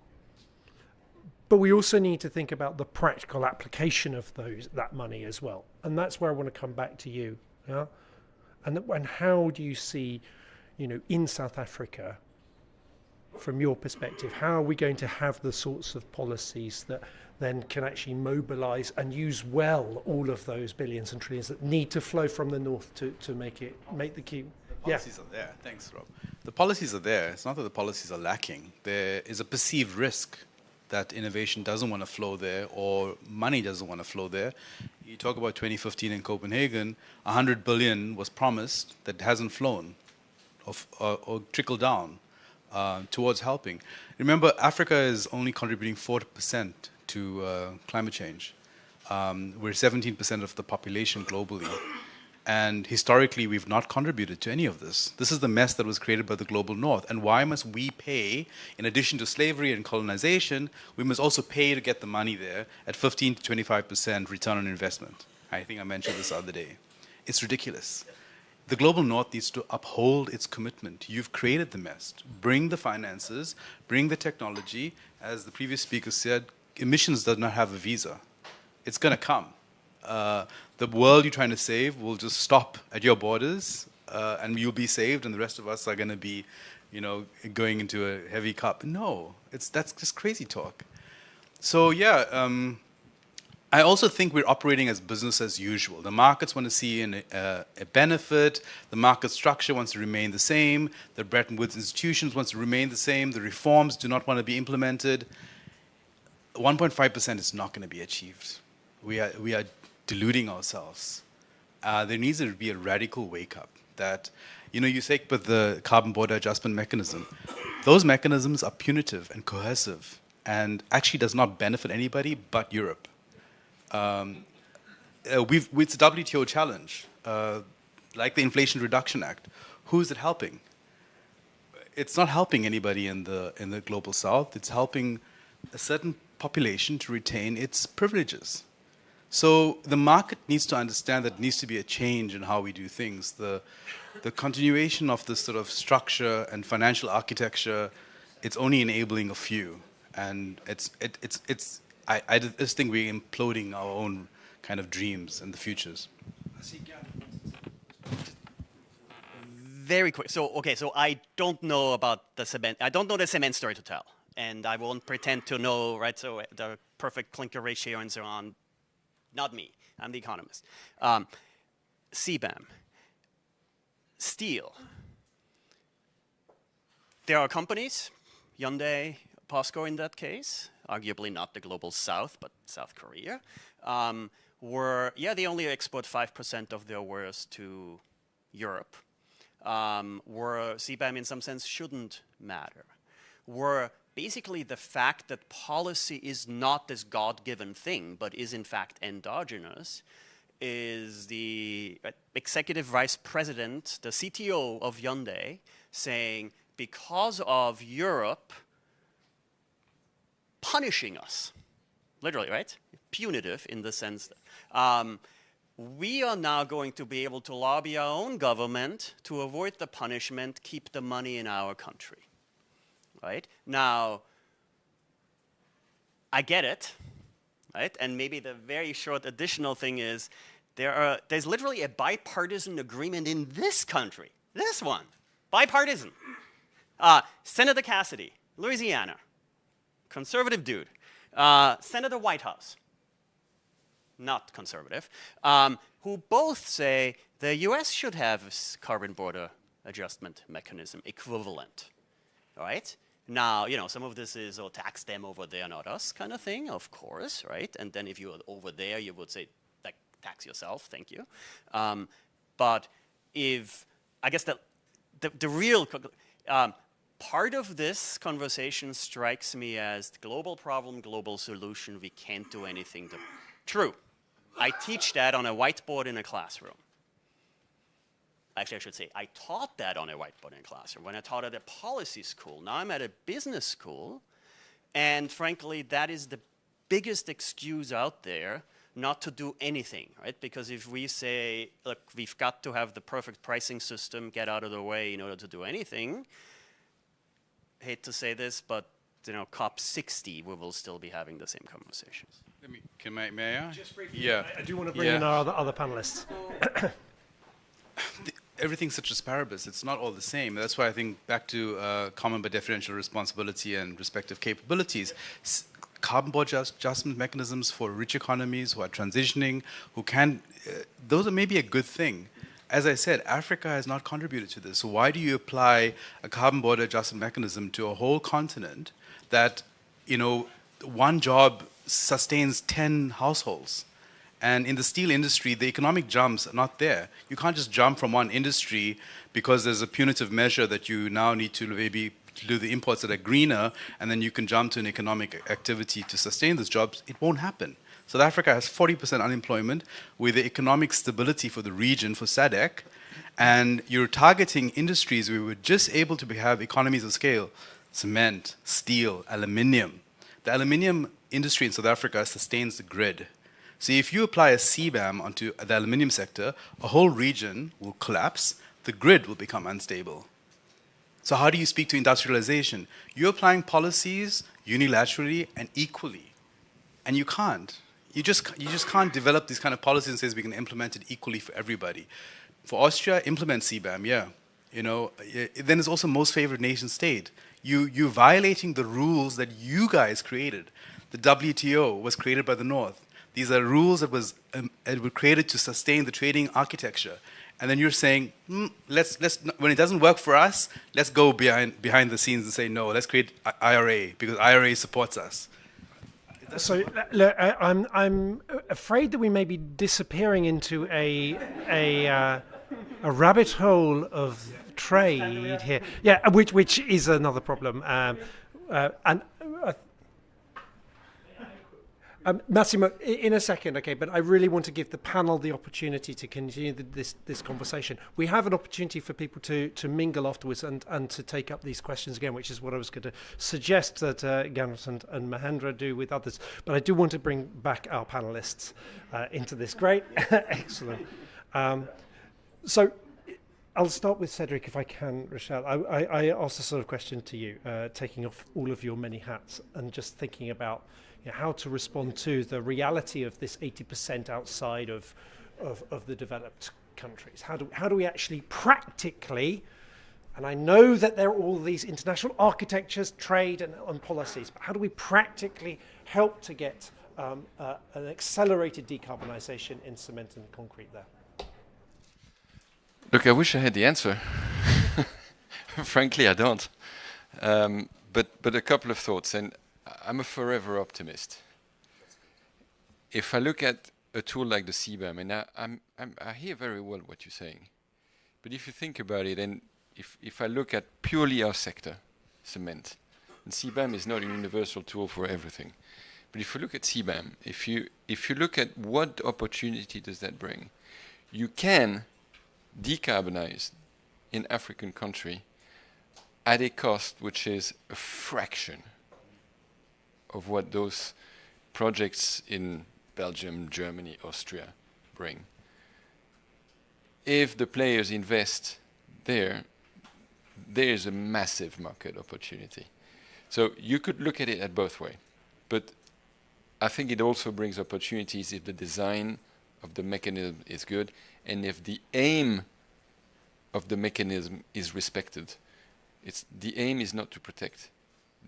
But we also need to think about the practical application of that money as well. And that's where I want to come back to you. Yeah? And how do you see, in South Africa, from your perspective, how are we going to have the sorts of policies that then can actually mobilize and use well all of those billions and trillions that need to flow from the north to make the key? The policies are there. Thanks, Rob. The policies are there. It's not that the policies are lacking. There is a perceived risk that innovation doesn't want to flow there or money doesn't want to flow there. You talk about 2015 in Copenhagen, 100 billion was promised that hasn't flown or trickled down towards helping. Remember, Africa is only contributing 4% to climate change. We're 17% of the population globally. And historically, we've not contributed to any of this. This is the mess that was created by the global north. And why must we pay, in addition to slavery and colonization, we must also pay to get the money there at 15 to 25% return on investment? I think I mentioned this the other day. It's ridiculous. The global north needs to uphold its commitment. You've created the mess. Bring the finances, bring the technology. As the previous speaker said, emissions does not have a visa. It's going to come. The world you're trying to save will just stop at your borders, and you'll be saved, and the rest of us are going to be, going into a heavy cup. No, that's just crazy talk. So yeah, I also think we're operating as business as usual. The markets want to see a benefit. The market structure wants to remain the same. The Bretton Woods institutions wants to remain the same. The reforms do not want to be implemented. 1.5% is not going to be achieved. We are deluding ourselves. There needs to be a radical wake-up that, you say with the carbon border adjustment mechanism, those mechanisms are punitive and coercive and actually does not benefit anybody but Europe. It's a WTO challenge, like the Inflation Reduction Act. Who is it helping? It's not helping anybody in the global south. It's helping a certain population to retain its privileges. So the market needs to understand that there needs to be a change in how we do things. The continuation of this sort of structure and financial architecture, it's only enabling a few, and I just think we're imploding our own kind of dreams and the futures. Very quick. So I don't know about the cement. I don't know the cement story to tell, and I won't pretend to know. Right. So the perfect clinker ratio and so on. Not me. I'm the economist. CBAM. Steel. There are companies, Hyundai, POSCO in that case, arguably not the global south, but South Korea, they only export 5% of their wares to Europe, where CBAM in some sense shouldn't matter, where basically the fact that policy is not this God-given thing, but is in fact endogenous, is the executive vice president, the CTO of Hyundai, saying, because of Europe punishing us, literally, right? Punitive in the sense that we are now going to be able to lobby our own government to avoid the punishment, keep the money in our country. Right? Now, I get it, right? And maybe the very short additional thing is there's literally a bipartisan agreement in this country, this one, bipartisan. Senator Cassidy, Louisiana, conservative dude. Senator Whitehouse, not conservative, who both say the US should have a carbon border adjustment mechanism equivalent, right? Now, some of this is, tax them over there, not us kind of thing, of course, right? And then if you're over there, you would say, like, tax yourself, thank you. But I guess the real part of this conversation strikes me as global problem, global solution, we can't do anything. True. I teach that on a whiteboard in a classroom. Actually, I should say, I taught that on a whiteboard in a classroom when I taught at a policy school. Now I'm at a business school, and frankly, that is the biggest excuse out there not to do anything, right? Because if we say, look, we've got to have the perfect pricing system, get out of the way in order to do anything, hate to say this, but COP 60, we will still be having the same conversations. May I? Just briefly, yeah. I do want to bring in our other panelists. everything's such a paribus. It's not all the same. That's why I think back to common but differential responsibility and respective capabilities. Carbon border adjustment mechanisms for rich economies who are transitioning, who can, those are maybe a good thing. As I said, Africa has not contributed to this. So why do you apply a carbon border adjustment mechanism to a whole continent that, one job sustains 10 households? And in the steel industry, the economic jumps are not there. You can't just jump from one industry because there's a punitive measure that you now need to maybe do the imports that are greener, and then you can jump to an economic activity to sustain those jobs. It won't happen. South Africa has 40% unemployment with the economic stability for the region, for SADC, and you're targeting industries where we're just able to have economies of scale: cement, steel, aluminium. The aluminium industry in South Africa sustains the grid. So if you apply a CBAM onto the aluminium sector, a whole region will collapse, the grid will become unstable. So how do you speak to industrialization? You're applying policies unilaterally and equally, and you can't. You just can't develop these kind of policies and say we can implement it equally for everybody. For Austria, implement CBAM, yeah. Then it's also most favored nation state. You're violating the rules that you guys created. The WTO was created by the North. These are rules that were created to sustain the trading architecture. And then you're saying, let's when it doesn't work for us, let's go behind the scenes and say, no, let's create IRA, because IRA supports us. So I'm afraid that we may be disappearing into a rabbit hole of trade here. Yeah, which is another problem. Massimo, in a second, okay, but I really want to give the panel the opportunity to continue this conversation. We have an opportunity for people to mingle afterwards and to take up these questions again, which is what I was going to suggest that Ganesh and Mahendra do with others. But I do want to bring back our panelists into this. Great, excellent. So I'll start with Cedric, if I can, Rochelle. I asked a sort of question to you, taking off all of your many hats and just thinking about how to respond to the reality of this 80% outside of the developed countries. How do we actually practically, and I know that there are all these international architectures, trade and policies, but how do we practically help to get an accelerated decarbonization in cement and concrete there? Look, I wish I had the answer. Frankly, I don't. But a couple of thoughts, and I'm a forever optimist. If I look at a tool like the CBAM, and I hear very well what you're saying, but if you think about it, and if I look at purely our sector, cement, and CBAM is not a universal tool for everything, but if you look at CBAM, if you look at what opportunity does that bring, you can decarbonize in African country at a cost which is a fraction of what those projects in Belgium, Germany, Austria bring. If the players invest there is a massive market opportunity. So you could look at it at both ways, but I think it also brings opportunities if the design of the mechanism is good and if the aim of the mechanism is respected. The aim is not to protect.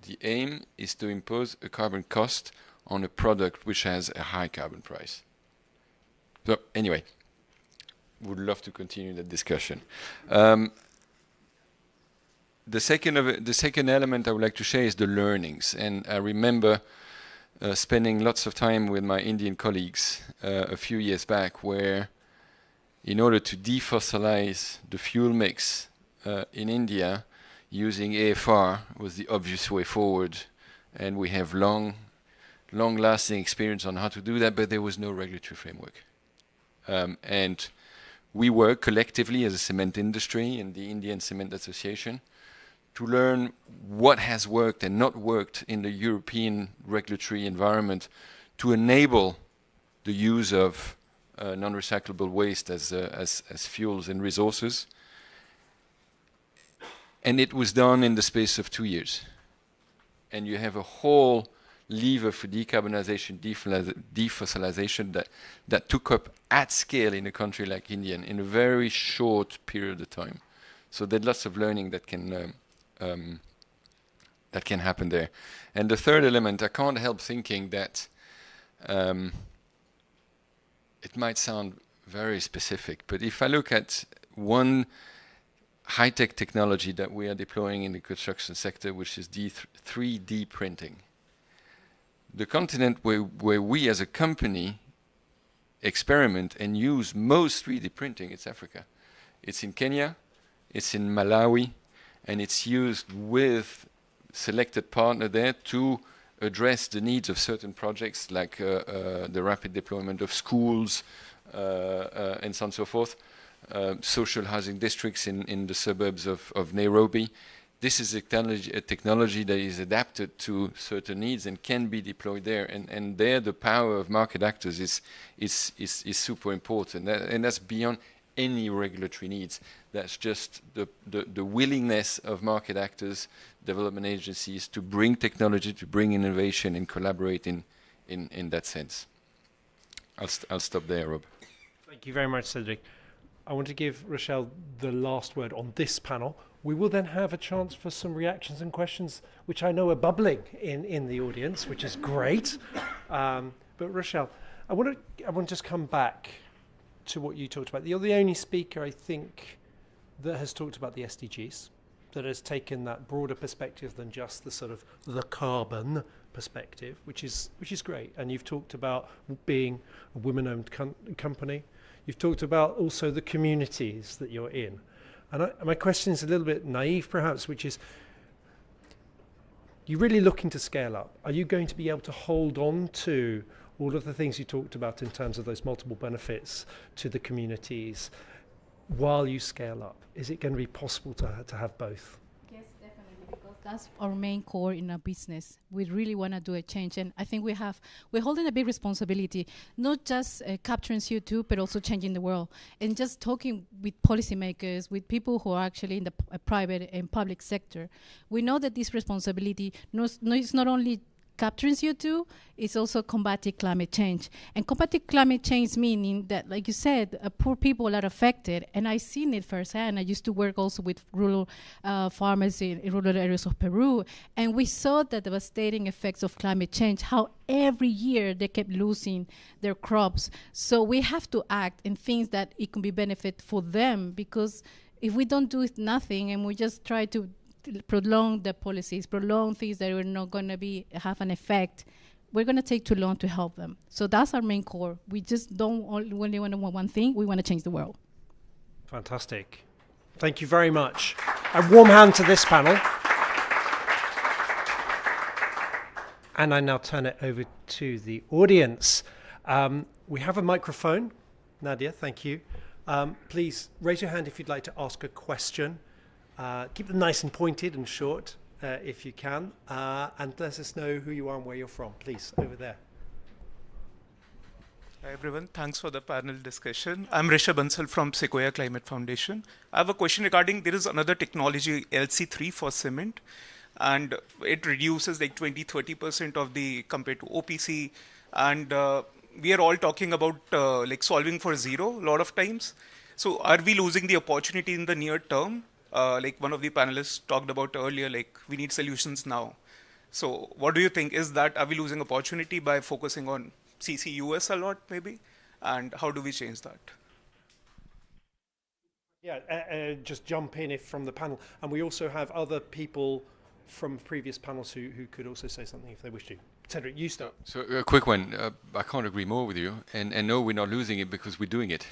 The aim is to impose a carbon cost on a product which has a high carbon price. So anyway, would love to continue that discussion. The second element I would like to share is the learnings. And I remember spending lots of time with my Indian colleagues a few years back, where in order to defossilize the fuel mix in India, using AFR was the obvious way forward, and we have long-lasting experience on how to do that, but there was no regulatory framework. And we work collectively as a cement industry and the Indian Cement Association to learn what has worked and not worked in the European regulatory environment to enable the use of non-recyclable waste as fuels and resources. And it was done in the space of 2 years. And you have a whole lever for decarbonization, defossilization that took up at scale in a country like India in a very short period of time. So there's lots of learning that can happen there. And the third element, I can't help thinking that it might sound very specific, but if I look at one high-tech technology that we are deploying in the construction sector, which is 3D printing. The continent where we as a company experiment and use most 3D printing, it's Africa. It's in Kenya, it's in Malawi, and it's used with selected partner there to address the needs of certain projects like the rapid deployment of schools and so on and so forth. Social housing districts in the suburbs of Nairobi. This is a technology that is adapted to certain needs and can be deployed there. And there the power of market actors is super important. And that's beyond any regulatory needs. That's just the willingness of market actors, development agencies to bring technology, to bring innovation and collaborate in that sense. I'll stop there, Rob. Thank you very much, Cedric. I want to give Rochelle the last word on this panel. We will then have a chance for some reactions and questions, which I know are bubbling in the audience, which is great. But Rochelle, I want to just come back to what you talked about. You're the only speaker, I think, that has talked about the SDGs, that has taken that broader perspective than just the sort of the carbon perspective, which is great. And you've talked about being a women-owned company. You've talked about also the communities that you're in. And my question is a little bit naive, perhaps, which is, you're really looking to scale up. Are you going to be able to hold on to all of the things you talked about in terms of those multiple benefits to the communities while you scale up? Is it going to be possible to have both? Yes, definitely, because that's our main core in our business. We really want to do a change, and I think we're holding a big responsibility, not just capturing CO2, but also changing the world. And just talking with policymakers, with people who are actually in the private and public sector, we know that this responsibility is not only capturing CO2, it's also combating climate change. And combating climate change meaning that, like you said, poor people are affected. And I've seen it firsthand. I used to work also with rural farmers in rural areas of Peru. And we saw the devastating effects of climate change, how every year they kept losing their crops. So we have to act in things that it can be benefit for them, because if we don't do nothing and we just try to prolong the policies, prolong things that are not going to have an effect, we're going to take too long to help them. So that's our main core. We just don't only want to want one thing. We want to change the world. Fantastic. Thank you very much. A warm hand to this panel. And I now turn it over to the audience. We have a microphone. Nadia, thank you. Please raise your hand if you'd like to ask a question. Keep them nice and pointed and short, if you can, and let us know who you are and where you're from. Please, over there. Hi everyone, thanks for the panel discussion. I'm Rishabh Bansal from Sequoia Climate Foundation. I have a question regarding, there is another technology, LC3 for cement, and it reduces like 20-30% of the, compared to OPC, and we are all talking about like solving for zero a lot of times. So are we losing the opportunity in the near term? Like one of the panelists talked about earlier, like we need solutions now. So what do you think? Are we losing opportunity by focusing on CCUS a lot maybe? And how do we change that? Yeah, just jump in if from the panel. And we also have other people from previous panels who could also say something if they wish to. Cedric, you start. So a quick one. I can't agree more with you. And no, we're not losing it because we're doing it.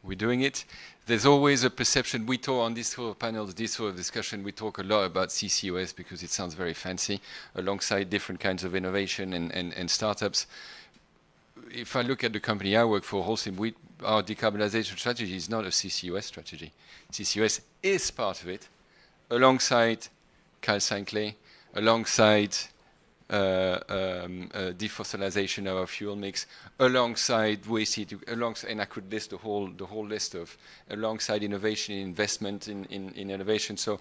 We're doing it. There's always a perception. We talk on these sort of panels, this sort of discussion, we talk a lot about CCUS because it sounds very fancy, alongside different kinds of innovation and startups. If I look at the company I work for, Holcim, our decarbonization strategy is not a CCUS strategy. CCUS is part of it, alongside calcined clay, alongside defossilization of our fuel mix, alongside waste heat, and I could list the whole list of, alongside innovation, investment in innovation. So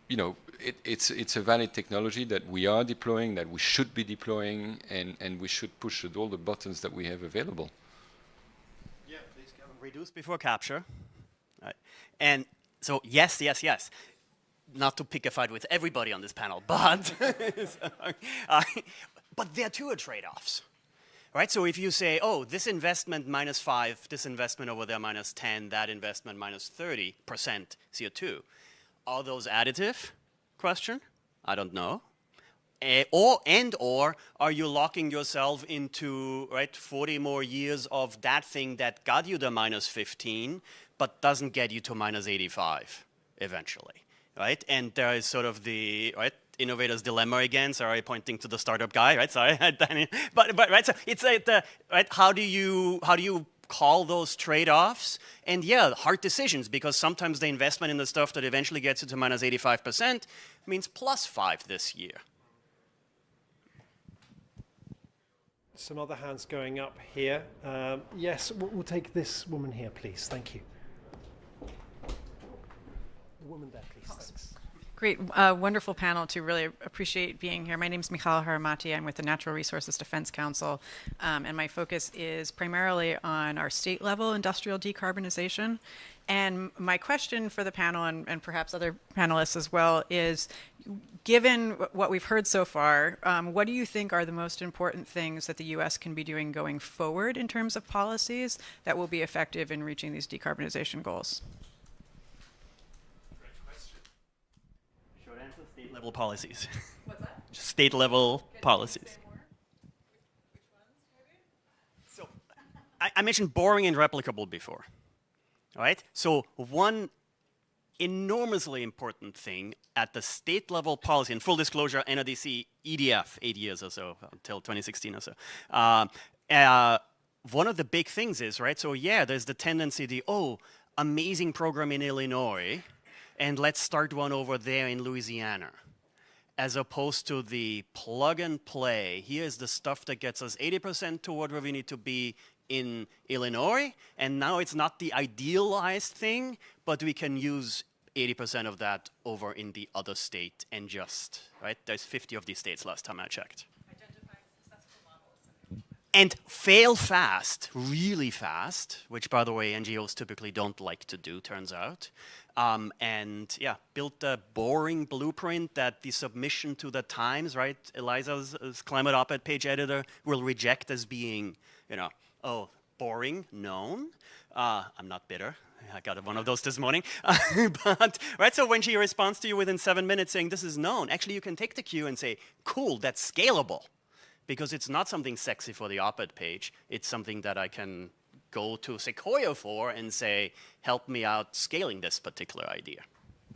it's a valid technology that we are deploying, that we should be deploying, and we should push at all the buttons that we have available. Yeah, please go. Reduce before capture. Right. And so yes. Not to pick a fight with everybody on this panel, but but there too are trade-offs. Right, so if you say, oh, this investment -5, this investment over there -10, that investment -30% CO2, are those additive? Question, I don't know. Or are you locking yourself into 40 more years of that thing that got you the -15, but doesn't get you to -85 eventually, right? And there is sort of the innovator's dilemma again. Sorry, pointing to the startup guy, right? Sorry, but right. So it's right. How do you call those trade-offs? And yeah, hard decisions, because sometimes the investment in the stuff that eventually gets you to -85% means +5 this year. Some other hands going up here. Yes, we'll take this woman here, please. Thank you. The woman there, please. Thanks. Great, wonderful panel to really appreciate being here. My name is Michal Haramati. I'm with the Natural Resources Defense Council, and my focus is primarily on our state level industrial decarbonization. And my question for the panel, and perhaps other panelists as well, is given what we've heard so far, what do you think are the most important things that the US can be doing going forward in terms of policies that will be effective in reaching these decarbonization goals? State-level policies. What's that? State-level policies. So I mentioned boring and replicable before, right? So one enormously important thing at the state-level policy, and full disclosure, NRDC EDF, 8 years or so, until 2016 or so. One of the big things is, right, so yeah, there's the tendency, amazing program in Illinois, and let's start one over there in Louisiana, as opposed to the plug and play. Here's the stuff that gets us 80% toward where we need to be in Illinois, and now it's not the idealized thing, but we can use 80% of that over in the other state and just, right? There's 50 of these states last time I checked. And fail fast, really fast, which, by the way, NGOs typically don't like to do, turns out. And yeah, built a boring blueprint that the submission to the Times, right, Eliza's climate op-ed page editor, will reject as being, boring, known. I'm not bitter. I got one of those this morning. But, right, so when she responds to you within 7 minutes saying this is known, actually you can take the cue and say, cool, that's scalable. Because it's not something sexy for the op-ed page. It's something that I can go to Sequoia for and say, help me out scaling this particular idea.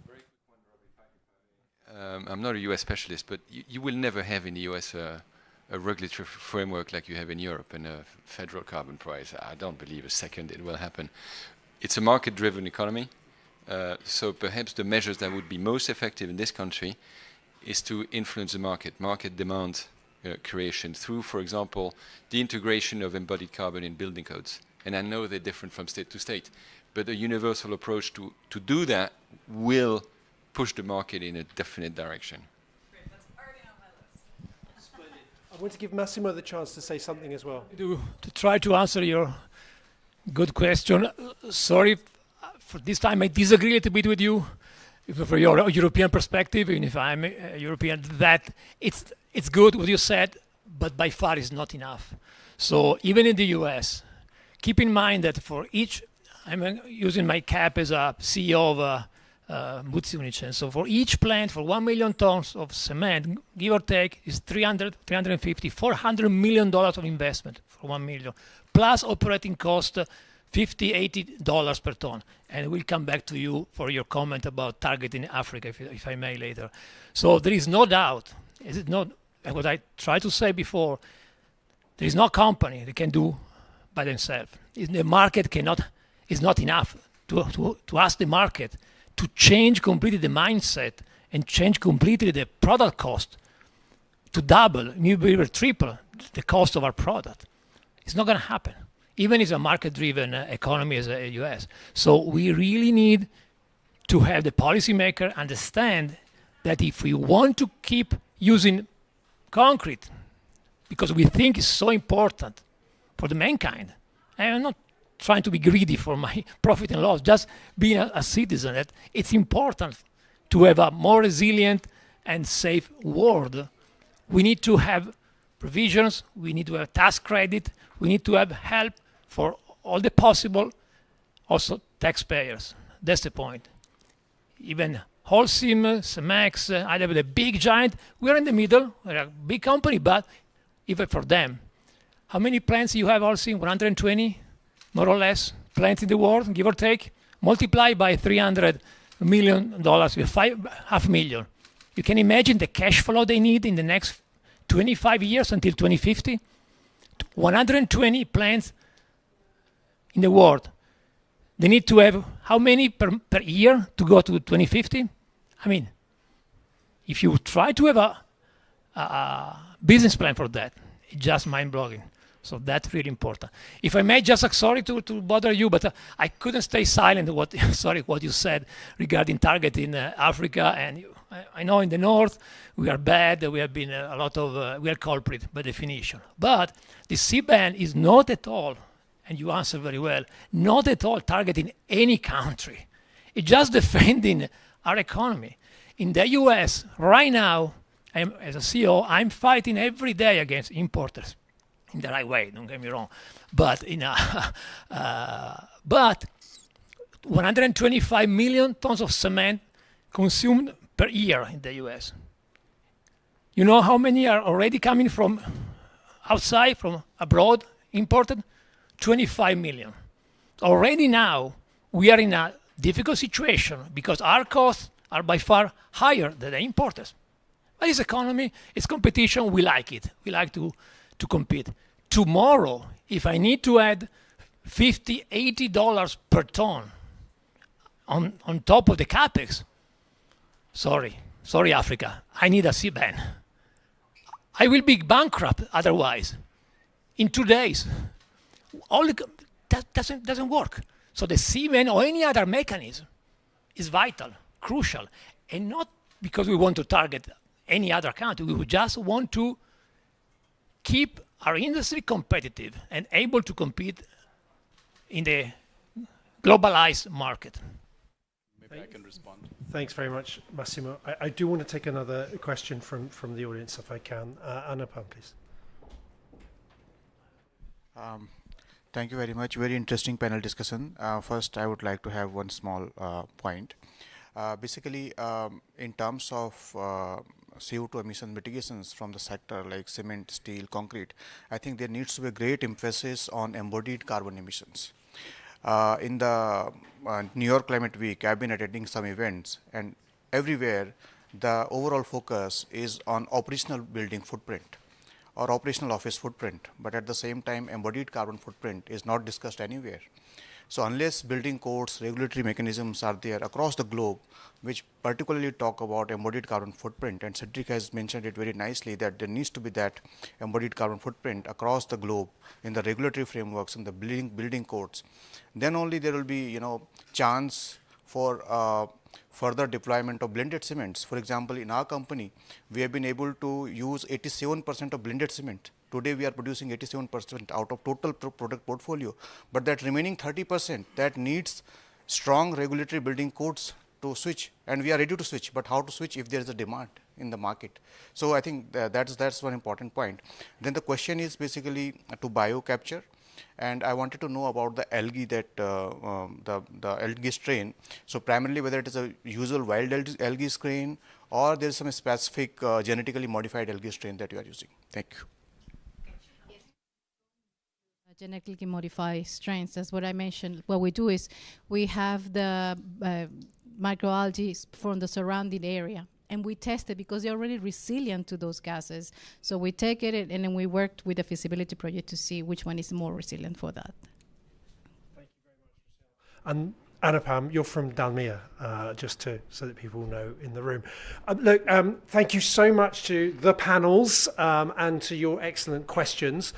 Very quick one, Robbie. I'm not a US specialist, but you will never have in the US a regulatory framework like you have in Europe and a federal carbon price. I don't believe a second it will happen. It's a market-driven economy. So perhaps the measures that would be most effective in this country is to influence the market demand creation through, for example, the integration of embodied carbon in building codes. And I know they're different from state to state, but a universal approach to do that will push the market in a definite direction. Great, that's already on my list. Splendid. I want to give Massimo the chance to say something as well. To try to answer your good question, sorry, for this time I disagree a little bit with you. For your European perspective, even if I'm a European, that it's good what you said, but by far is not enough. So even in the US, keep in mind that for each, I'm using my cap as a CEO of Boots Unichen. So for each plant, for 1 million tons of cement, give or take, is $350, $400 million of investment for 1 million, plus operating cost, $50, $80 per ton. And we'll come back to you for your comment about targeting Africa, if I may, later. So there is no doubt, is it not, what I tried to say before, there is no company that can do by themselves. The market is not enough to ask the market to change completely the mindset and change completely the product cost to double, maybe even triple the cost of our product. It's not going to happen, even as a market-driven economy as a US. So we really need to have the policymaker understand that if we want to keep using concrete, because we think it's so important for the mankind, and I'm not trying to be greedy for my profit and loss, just being a citizen, that it's important to have a more resilient and safe world. We need to have provisions, we need to have tax credit, we need to have help for all the possible, also taxpayers. That's the point. Even Holcim, Cemex, IW, the big giant, we're in the middle, we're a big company, but even for them, how many plants you have, Holcim? 120, more or less, plants in the world, give or take, multiply by $300 million, with $500,000. You can imagine the cash flow they need in the next 25 years until 2050. 120 plants in the world. They need to have how many per year to go to 2050? I mean, if you try to have a business plan for that, it's just mind-blowing. So that's really important. If I may, just sorry to bother you, but I couldn't stay silent. What you said regarding targeting Africa, and I know in the north we are bad. We have been we are culprit by definition. But the CBAN is not at all, and you answer very well, not at all targeting any country. It's just defending our economy. In the US right now, as a CEO, I'm fighting every day against importers. In the right way, don't get me wrong, but but 125 million tons of cement consumed per year in the U.S. You know how many are already coming from outside, from abroad, imported? 25 million. Already now, we are in a difficult situation because our costs are by far higher than the importers. But it's economy, it's competition, we like it. We like to compete. Tomorrow, if I need to add $50, $80 per ton on top of the capex, sorry Africa, I need a CBAN. I will be bankrupt otherwise. In 2 days, that doesn't work. So the CBAN or any other mechanism is vital, crucial, and not because we want to target any other country. We would just want to keep our industry competitive and able to compete in the globalized market. Maybe I can respond. Thanks very much, Massimo. I do want to take another question from the audience, if I can. Anupam, please. Thank you very much. Very interesting panel discussion. First, I would like to have one small point. Basically, in terms of CO2 emission mitigations from the sector like cement, steel, concrete, I think there needs to be a great emphasis on embodied carbon emissions. In the New York Climate Week, I've been attending some events, and everywhere the overall focus is on operational building footprint or operational office footprint, but at the same time embodied carbon footprint is not discussed anywhere. So unless building codes, regulatory mechanisms are there across the globe, which particularly talk about embodied carbon footprint, and Cedric has mentioned it very nicely that there needs to be that embodied carbon footprint across the globe in the regulatory frameworks and the building codes, then only there will be chance for further deployment of blended cements. For example, in our company, we have been able to use 87% of blended cement. Today we are producing 87% out of total product portfolio, but that remaining 30% that needs strong regulatory building codes to switch, and we are ready to switch, but how to switch if there is a demand in the market? So I think that's one important point. Then the question is basically to biocapture, and I wanted to know about the algae that the algae strain. So primarily whether it is a usual wild algae strain or there is some specific genetically modified algae strain that you are using. Thank you. Genetically modified strains. That's what I mentioned. What we do is we have the microalgae from the surrounding area, and we test it because they're already resilient to those gases. So we take it and then we worked with the feasibility project to see which one is more resilient for that. Thank you very much, Rochelle. And Anupam, you're from Dalmia, so that people know in the room. Look, thank you so much to the panels and to your excellent questions.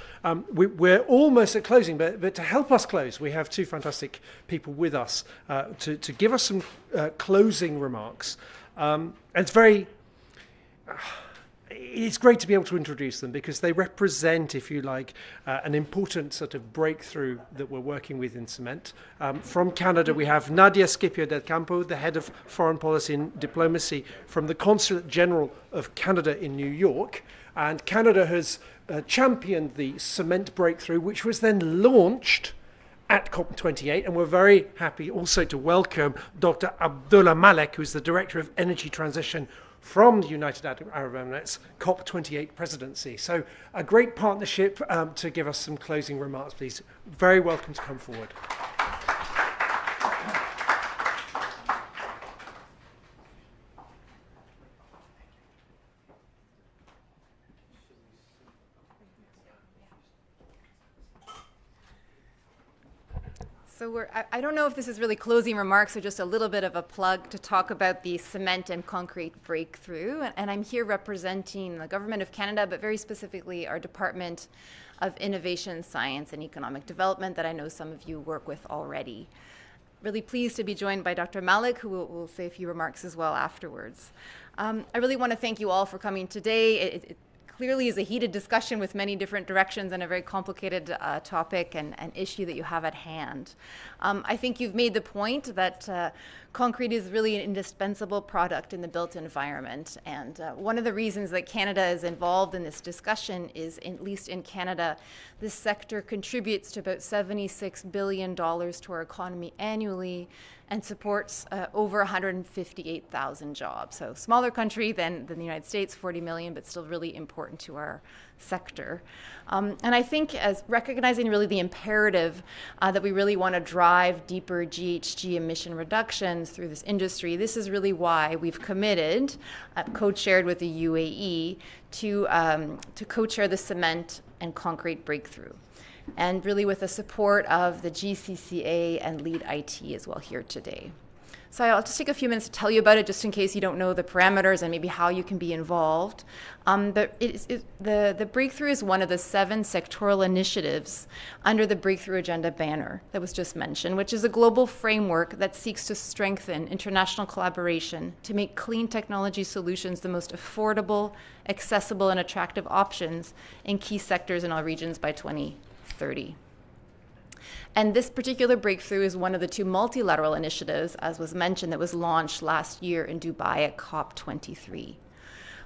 We're almost at closing, but to help us close, we have two fantastic people with us to give us some closing remarks. It's great to be able to introduce them because they represent, if you like, an important sort of breakthrough that we're working with in cement. From Canada, we have Nadia Scipio del Campo, the head of foreign policy and diplomacy from the Consulate General of Canada in New York. And Canada has championed the cement breakthrough, which was then launched at COP28, and we're very happy also to welcome Dr. Abdullah Malek, who's the Director of Energy Transition from the United Arab Emirates COP28 presidency. So a great partnership. To give us some closing remarks, please. Very welcome to come forward. So I don't know if this is really closing remarks or just a little bit of a plug to talk about the cement and concrete breakthrough. And I'm here representing the Government of Canada, but very specifically our Department of Innovation, Science and Economic Development that I know some of you work with already. Really pleased to be joined by Dr. Malik, who will say a few remarks as well afterwards. I really want to thank you all for coming today. It clearly is a heated discussion with many different directions and a very complicated topic and issue that you have at hand. I think you've made the point that concrete is really an indispensable product in the built environment. And one of the reasons that Canada is involved in this discussion is, at least in Canada, this sector contributes to about $76 billion to our economy annually and supports over 158,000 jobs. So smaller country than the United States, 40 million, but still really important to our sector. And I think as recognizing really the imperative that we really want to drive deeper GHG emission reductions through this industry, this is really why we've committed, co-chaired with the UAE, to co-chair the cement and concrete breakthrough. And really with the support of the GCCA and LeadIT as well here today. So I'll just take a few minutes to tell you about it, just in case you don't know the parameters and maybe how you can be involved. But the Breakthrough is one of the 7 sectoral initiatives under the Breakthrough Agenda banner that was just mentioned, which is a global framework that seeks to strengthen international collaboration to make clean technology solutions the most affordable, accessible, and attractive options in key sectors in all regions by 2030. And this particular breakthrough is one of the 2 multilateral initiatives, as was mentioned, that was launched last year in Dubai at COP23.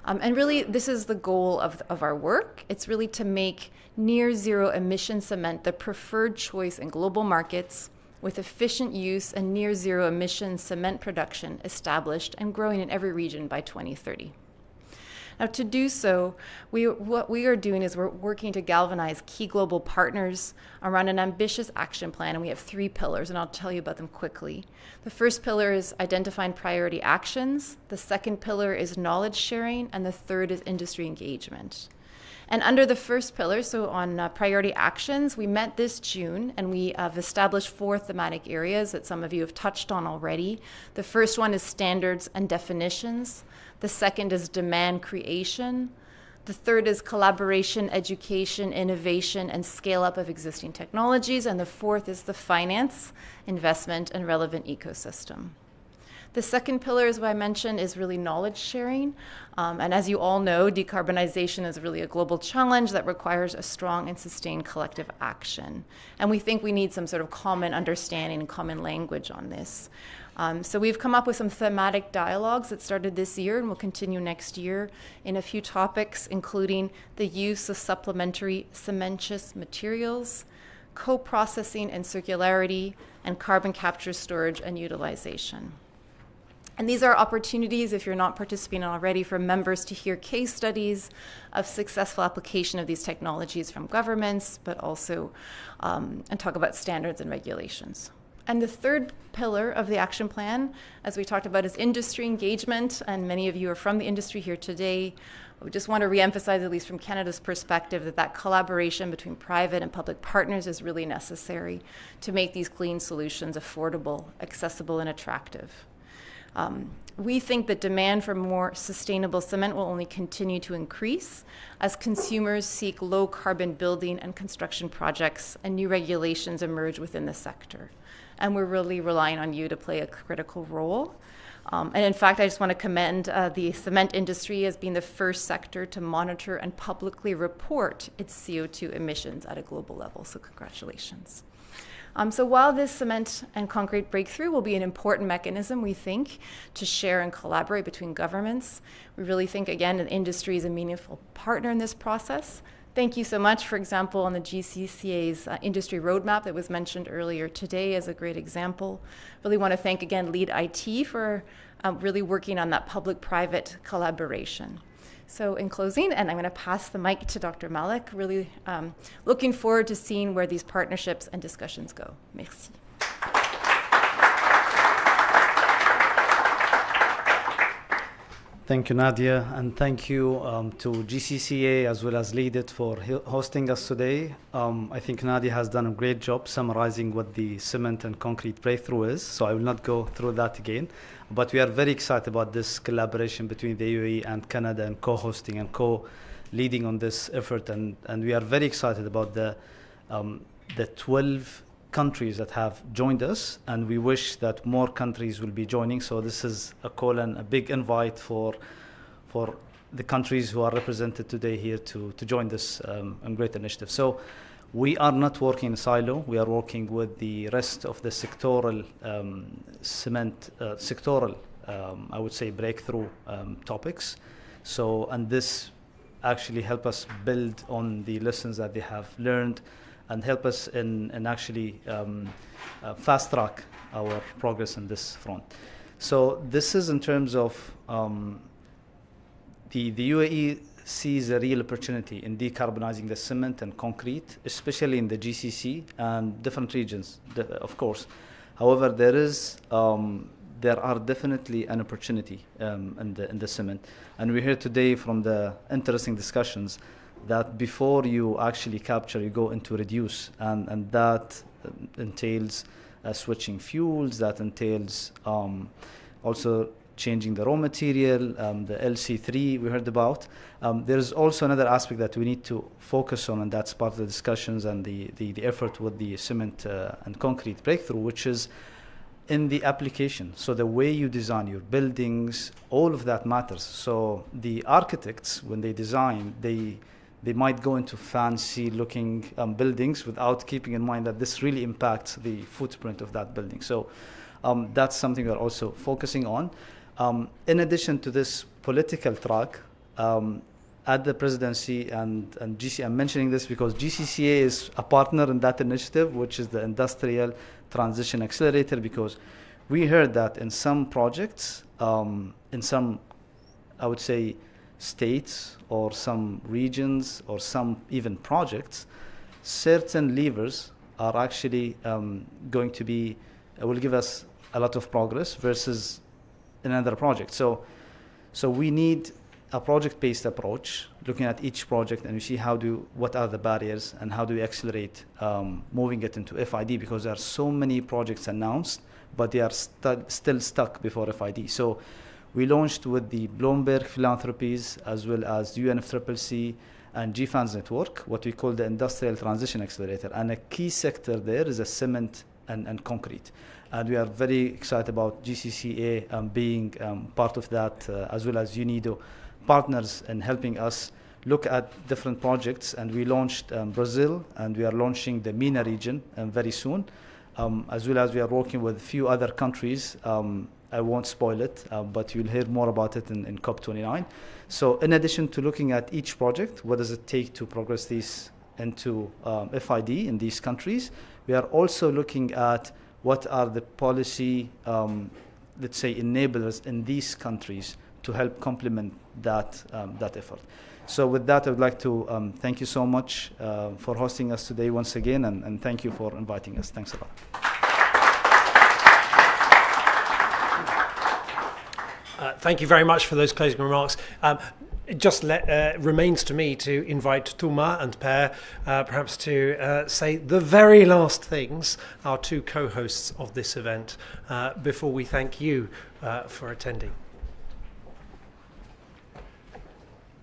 And really, this is the goal of our work. It's really to make near zero emission cement the preferred choice in global markets, with efficient use and near zero emission cement production established and growing in every region by 2030. Now, to do so, what we are doing is we're working to galvanize key global partners around an ambitious action plan, and we have 3 pillars, and I'll tell you about them quickly. The first pillar is identifying priority actions, the second pillar is knowledge sharing, and the third is industry engagement. And under the first pillar, so on priority actions, we met this June, and we have established 4 thematic areas that some of you have touched on already. The first one is standards and definitions. The second is demand creation. The third is collaboration, education, innovation, and scale up of existing technologies. And the fourth is the finance, investment, and relevant ecosystem. The second pillar, as I mentioned, is really knowledge sharing. And as you all know, decarbonization is really a global challenge that requires a strong and sustained collective action. And we think we need some sort of common understanding and common language on this. So we've come up with some thematic dialogues that started this year and will continue next year in a few topics, including the use of supplementary cementitious materials, co-processing and circularity, and carbon capture, storage, and utilization. And these are opportunities, if you're not participating already, for members to hear case studies of successful application of these technologies from governments, but also and talk about standards and regulations. And the third pillar of the action plan, as we talked about, is industry engagement. And many of you are from the industry here today. We just want to reemphasize, at least from Canada's perspective, that collaboration between private and public partners is really necessary to make these clean solutions affordable, accessible, and attractive. We think that demand for more sustainable cement will only continue to increase as consumers seek low carbon building and construction projects and new regulations emerge within the sector. And we're really relying on you to play a critical role. And in fact, I just want to commend the cement industry as being the first sector to monitor and publicly report its CO2 emissions at a global level. So congratulations. So while this cement and concrete breakthrough will be an important mechanism, we think, to share and collaborate between governments, we really think, again, the industry is a meaningful partner in this process. Thank you so much, for example, on the GCCA's industry roadmap that was mentioned earlier today as a great example. Really want to thank, again, LeadIT for really working on that public-private collaboration. So in closing, and I'm going to pass the mic to Dr. Malik, really looking forward to seeing where these partnerships and discussions go. Merci. Thank you, Nadia, and thank you to GCCA as well as LeadIT for hosting us today. I think Nadia has done a great job summarizing what the cement and concrete breakthrough is, so I will not go through that again. But we are very excited about this collaboration between the UAE and Canada and co-hosting and co-leading on this effort, and we are very excited about the 12 countries that have joined us, and we wish that more countries will be joining. So this is a call and a big invite for the countries who are represented today here to join this great initiative. So we are not working in silo. We are working with the rest of the sectoral I would say, breakthrough topics. So, and this actually help us build on the lessons that they have learned and help us in actually fast track our progress in this front. So this is in terms of the UAE sees a real opportunity in decarbonizing the cement and concrete, especially in the GCC and different regions, of course. However, there are definitely an opportunity in the cement. And we heard today from the interesting discussions that before you actually capture, you go into reduce, and that entails switching fuels, that entails also changing the raw material, the LC3 we heard about. There's also another aspect that we need to focus on, and that's part of the discussions and the effort with the cement and concrete breakthrough, which is in the application. So the way you design your buildings, all of that matters. So the architects, when they design, they might go into fancy looking buildings without keeping in mind that this really impacts the footprint of that building. So that's something we're also focusing on. In addition to this political track, at the presidency and GCCA, I'm mentioning this because GCCA is a partner in that initiative, which is the Industrial Transition Accelerator, because we heard that in some projects, in some, I would say, states or some regions or some even projects, certain levers are actually going to be, will give us a lot of progress versus another project. So we need a project-based approach, looking at each project, and we see what are the barriers and how do we accelerate moving it into FID, because there are so many projects announced, but they are still stuck before FID. So we launched with the Bloomberg Philanthropies as well as UNFCCC and GFANZ Network, what we call the Industrial Transition Accelerator. And a key sector there is a cement and concrete. And we are very excited about GCCA being part of that, as well as UNIDO partners in helping us look at different projects. And we launched Brazil, and we are launching the MENA region very soon, as well as we are working with a few other countries. I won't spoil it, but you'll hear more about it in COP29. So in addition to looking at each project, what does it take to progress these into FID in these countries, we are also looking at what are the policy, let's say, enablers in these countries to help complement that effort. So with that, I would like to thank you so much for hosting us today once again, and thank you for inviting us. Thanks a lot. Thank you very much for those closing remarks. It just remains to me to invite Thomas and Per perhaps to say the very last things, our two co-hosts of this event, before we thank you for attending.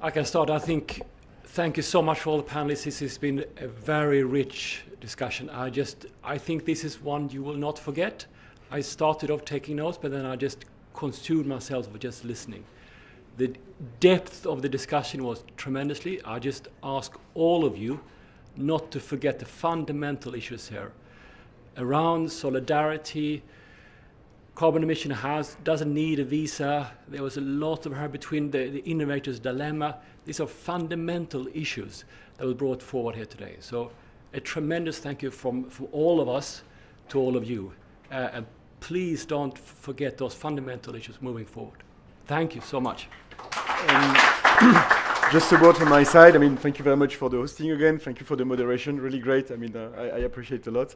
I can start. I think, thank you so much for all the panelists. This has been a very rich discussion. I think this is one you will not forget. I started off taking notes, but then I just consumed myself with just listening. The depth of the discussion was tremendously. I just ask all of you not to forget the fundamental issues here around solidarity. Carbon emission doesn't need a visa. There was a lot of her between the innovator's dilemma. These are fundamental issues that were brought forward here today. So a tremendous thank you from all of us to all of you. And please don't forget those fundamental issues moving forward. Thank you so much. Just a word from my side. I mean, thank you very much for the hosting again. Thank you for the moderation. Really great. I mean, I appreciate it a lot.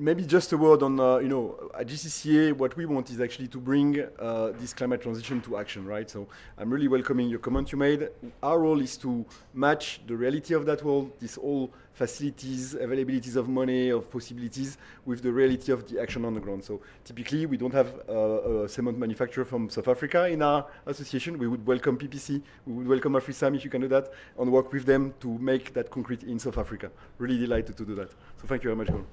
Maybe just a word on, at GCCA, what we want is actually to bring this climate transition to action, right? So I'm really welcoming your comment you made. Our role is to match the reality of that world, these all facilities, availabilities of money, of possibilities, with the reality of the action on the ground. So typically, we don't have a cement manufacturer from South Africa in our association. We would welcome PPC, we would welcome AfriSam if you can do that, and work with them to make that concrete in South Africa. Really delighted to do that. So thank you very much, Gordon.